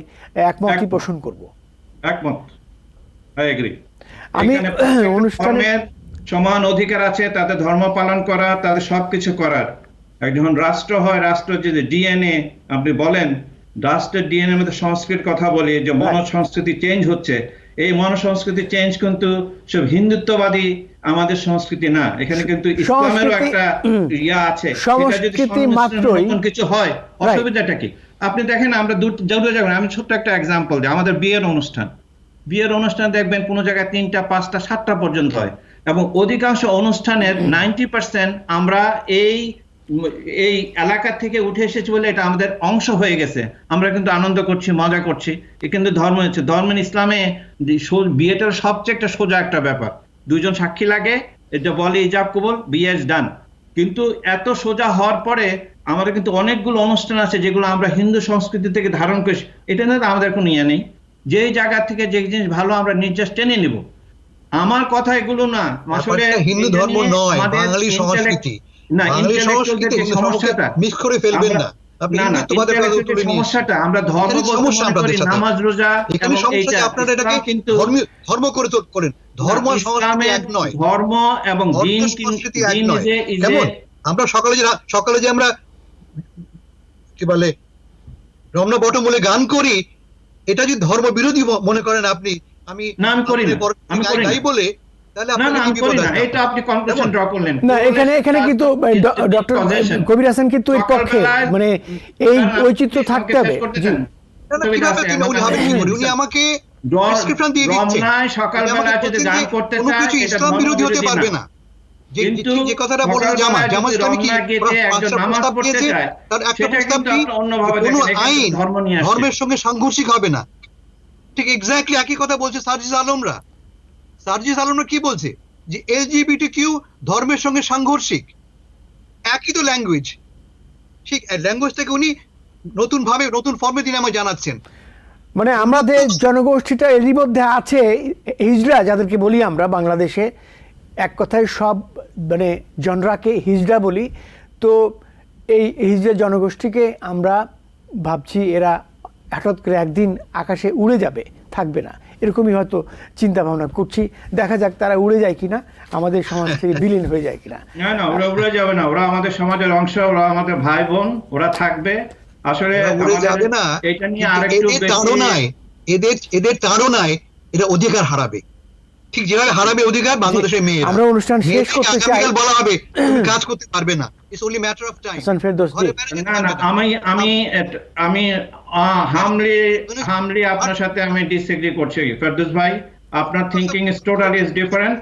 একমতই পোষণ করব। একমত, আই এগ্রি। আমি অনুষ্ঠানের সমান অধিকার আছে তাদের ধর্ম পালন করা, তাদের সবকিছু করার। যখন রাষ্ট্র হয়, রাষ্ট্র যদি ডিএনএ আপনি বলেন, রাষ্ট্রের ডিএনএ মধ্যে সংস্কৃতির কথা বলি, যে মনসংস্কৃতি চেঞ্জ হচ্ছে, এই মনসংস্কৃতি চেঞ্জ কিন্তু সব হিন্দুত্ববাদী আমাদের সংস্কৃতি না। এখানে কিন্তু ইসলামেরও একটা ইয়া আছে। সংস্কৃতি মাত্রই কিছু হয়, অসুবিধাটা কি? আপনি দেখেন আমরা দুটো জায়গায়, আমি ছোট্ট একটা এক্সাম্পল দিই। আমাদের বিয়ের অনুষ্ঠান দেখবেন কোনো জায়গায় 3টা, 5টা, 7টা পর্যন্ত হয়, এবং অধিকাংশ অনুষ্ঠানের 90% আমরা এই এলাকা থেকে উঠে এসেছি বলে এটা আমাদের অংশ হয়ে গেছে। আমরা কিন্তু আনন্দ করছি, মজা করছি। কিন্তু ধর্ম হচ্ছে, ইসলামে বিয়েটার সবচেয়ে একটা সোজা একটা ব্যাপার। 2 জন সাক্ষী লাগে, এটা বলে ইজাব কবুল, বিয়ে ইজ ডান। কিন্তু এত সোজা হওয়ার পরে আমাদের কিন্তু অনেকগুলো অনুষ্ঠান আছে যেগুলো আমরা হিন্দু সংস্কৃতি থেকে ধারণ করি। এটা না আমাদের কোনো ইয়ে নেই, যে জায়গা থেকে যে জিনিস ভালো আমরা নির্যাস টেনে নিব। আমার কথা এগুলো না, আসলে হিন্দু ধর্ম নয়, বাঙালি সংস্কৃতি। না, ইন্টেলেকচুয়ালদের সমস্যাটা মিক্স করে ফেলবেন না। আপনি না না হিন্দুত্ববাদের কথা intellectual তুলে নিয়ে সমস্যাটা আমরা ধর্ম এখানে বলতে সমস্যা মনে করি আপনাদের সাথে। নামাজ রোজা এখানে এবং সমস্যা যে এইটা আপনারা এটাকে ইসলাম কিন্তু ধর্ম করে করেন। ধর্ম আর সংস্কৃতি ইসলামের এক নয়। ধর্ম এবং ধর্ম দিন সংস্কৃতি এক দিন নয়। ইজ কেমন আমরা সকালে যে আমরা কি বলে রমনা বটমূলে গান করি, এটা যদি ধর্ম বিরোধী মনে করেন আপনি, আমি না, আমি করি না। আমি করি না। গাই বলে, তাহলে না আপনাকে না কি আমি করি বিপদ না, আসবে? এটা আপনি কনক্লুশন ড্র করলেন না এখানে কিন্তু ডক্টর কবির হাসান কিন্তু এর পক্ষে, মানে এই বৈচিত্র্য থাকতে হবে। জি না, না, কিভাবে উনি হবেন কি করে? উনি আমাকে প্রেসক্রিপশন দিয়ে দিচ্ছেন। রমনায় সকালবেলা যদি গান করতে কোনো চায় কিছু এটা ইসলাম বিরোধী হতে পারবে না। কিন্তু যে কথাটা বললেন জামাত আমি কি একজন নামাজ প্রস্তাব পড়তে দিয়েছে, চায় তার একটা সেটা প্রস্তাব কিন্তু কি আপনারা অন্যভাবে কোনো দেখেন, এখানে আইন ধর্ম নিয়ে আসে। ধর্মের সঙ্গে সাংঘর্ষিক হবে না। ঠিক এক্স্যাক্টলি একই কথা বলছে সার্জিস আলমরা। সার্জিস আলমরা কি বলছে যে LGBTQ ধর্মের সঙ্গে সাংঘর্ষিক। একই তো ল্যাঙ্গুয়েজ, ঠিক ল্যাঙ্গুয়েজটাকে উনি নতুন ফর্মে তিনি আমায় জানাচ্ছেন। মানে আমাদের জনগোষ্ঠীটা এরই মধ্যে আছে, হিজড়া যাদেরকে বলি আমরা বাংলাদেশে, এক কথায় সব মানে জনরাকে হিজড়া বলি। তো এই হিজড়া জনগোষ্ঠীকে আমরা ভাবছি এরা হঠাৎ করে একদিন আকাশে উড়ে যাবে, থাকবে না, এরকমই হয়তো চিন্তা ভাবনা করছি। দেখা যাক তারা উড়ে যায় কিনা, আমাদের সমাজ থেকে বিলীন হয়ে যায় কিনা। না না ওরা উড়ে যাবে না, ওরা আমাদের সমাজের অংশ, ওরা আমাদের ভাই বোন, ওরা থাকবে। আসলে উড়ে যাবে না, এটা নিয়ে আরেকটু এদের তাড়নায় এরা অধিকার হারাবে। ঠিক যেভাবে হারাবে অধিকার বাংলাদেশের মেয়েরা। আমরা অনুষ্ঠান শেষ করতে চাই। বলা হবে তুমি কাজ করতে পারবে না, it's only matter of time. Hasan Ferdous ji. না না আমি হামলি আপনার সাথে আমি ডিসএগ্রি করছি ফেরদৌস ভাই, আপনার thinking is totally is different.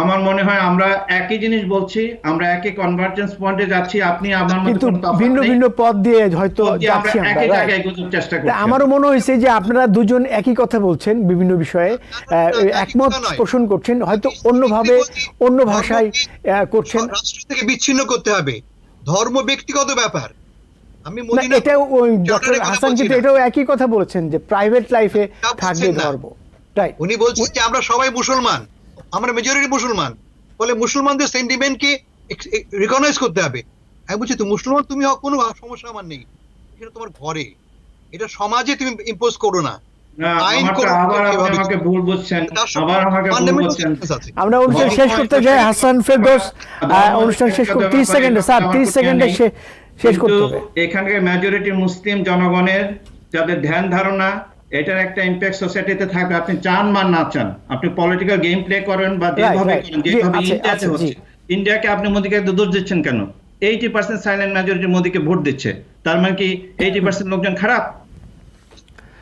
আমার মনে হয় আমরা একই জিনিস বলছি, আমরা একই কনভার্জেন্স পয়েন্টে যাচ্ছি, আপনি আমার মধ্যে কিন্তু কোনো তফাৎ ভিন্ন নেই। ভিন্ন পথ দিয়ে হয়তো আমরা যাচ্ছি আমরা, একই right? জায়গায় এগোনোর চেষ্টা তা করছি। আমারও মনে হয়েছে যে আপনারা দুজন একই কথা বলছেন, বিভিন্ন বিষয়ে একমত পোষণ করছেন, হয়তো অন্যভাবে অন্য ভাষায় করছেন। রাষ্ট্র থেকে বিচ্ছিন্ন করতে হবে, ধর্ম ব্যক্তিগত ব্যাপার। আমি না, মদিনা এটাও ডক্টর কথা হাসান বলছি কিন্তু না। এটাও একই কথা বলেছেন যে প্রাইভেট লাইফে তা বলছেন থাকবে না। ধর্ম, রাইট? উনি বলছেন যে আমরা সবাই মুসলমান, আমরা মেজরিটি মুসলমান, বলে মুসলমানদের সেন্টিমেন্টকে রিকগনাইজ করতে হবে। আমি বলছি তো মুসলমান তুমি হও, কোনো সমস্যা আমার নেই, এটা তোমার ঘরে, এটা সমাজে তুমি ইম্পোজ করো না। না, আইন আমারটা করো, আবার আপনি এভাবে আমাকে ভুল বুঝছেন, তার সঙ্গে আবার আমাকে ভুল fundamental বুঝছেন। difference আছে। আমরা অনুষ্ঠান শেষ করতে যাই। হাসান ফেরদৌস অনুষ্ঠান শেষ করতে 30 সেকেন্ডে, স্যার 30 সেকেন্ডে শেষ করতে কিন্তু হবে। এখানকার মেজরিটি মুসলিম জনগণের যাদের ধ্যান ধারণা, এটার একটা ইম্প্যাক্ট সোসাইটিতে থাকবে। আপনি চান বা না চান, আপনি পলিটিক্যাল গেম প্লে করেন বা যেভাবে right. করেন, জি, যেভাবে আছে, ইন্ডিয়াতে আছে, হচ্ছে, জি। ইন্ডিয়াকে আপনি মোদিকে দোষ দিচ্ছেন কেন? 80% সাইলেন্ট মেজরিটি মোদিকে ভোট দিচ্ছে, তার মানে কি 80% লোকজন খারাপ?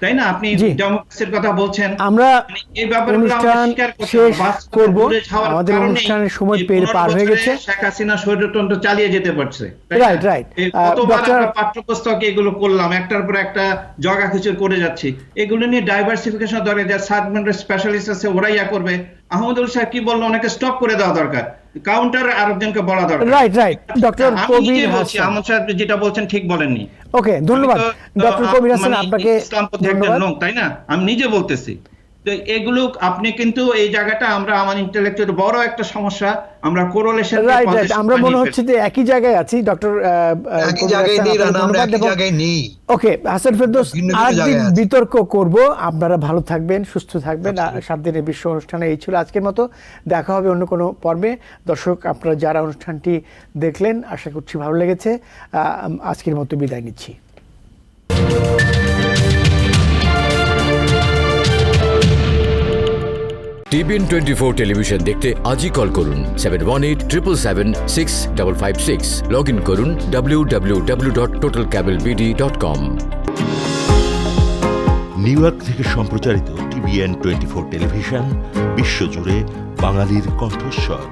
তাই না? আপনি জি। ডেমোক্রেসির কথা বলছেন। আমরা মানে এই ব্যাপারগুলো আমরা অনুষ্ঠান স্বীকার করতে শেষ হবে। বাস্তবে করব। দূরে যাওয়ার আমাদের কারণেই অনুষ্ঠানের সময় এই 15 পার হয়ে বছরে গেছে। শেখ হাসিনা স্বৈরতন্ত্র চালিয়ে যেতে পারছে। তাই না? Right, right. এই কতবার ডক্টর- আমরা পাঠ্যপুস্তকে এগুলো করলাম, একটার পর একটা জগাখিচুড়ি করে যাচ্ছি। এগুলো নিয়ে ডাইভার্সিফিকেশন দরকার, যারা সাবজেক্টের স্পেশালিস্ট আছে ওরাই ইয়া করবে। আহমদুল সাহেব কি বললো, ওনাকে স্টপ করে দেওয়া দরকার, কাউন্টার আরেকজনকে বলা দরকার। রাইট রাইট ডক্টর আমি কবির নিজে বলছি, হাসান। আহমদ সাহেব যেটা বলছেন ঠিক বলেননি। ওকে, ধন্যবাদ আমি তো, ডক্টর কবির হাসান, মানে আপনাকে ইসলামপন্থী একটা ধন্যবাদ। লোক, তাই না? আমি নিজে বলতেছি। তো এগুলো আপনি কিন্তু এই জায়গাটা আমরা আমার ইন্টেলেকচুয়াল বড় একটা সমস্যা, আমরা কোরিলেশন রাইট রাইট, আমরা মনে হচ্ছে যে একই জায়গায় আছি। ডক্টর একই জায়গায় নেই, রানা, আমরা একই জায়গায় নেই। ওকে, হাসান ফেরদৌস, ভিন্ন ভিন্ন আরেকদিন জায়গায় আছি। বিতর্ক করব। আপনারা ভালো থাকবেন, সুস্থ থাকবেন। 7 দিনের বিশ্ব অনুষ্ঠানে এই ছিল আজকের মতো। দেখা হবে অন্য কোনো পর্বে। দর্শক, আপনারা যারা অনুষ্ঠানটি দেখলেন, আশা করছি ভালো লেগেছে। আজকের মতো বিদায় নিচ্ছি। TBN 24 টেলিভিশন দেখতে আজই কল করুন 7187776556। লগ ইন করুন www.totalcablebd.com। নিউ ইয়র্ক থেকে সম্প্রচারিত TBN 24 টেলিভিশন বিশ্বজুড়ে বাঙালির কণ্ঠস্বর।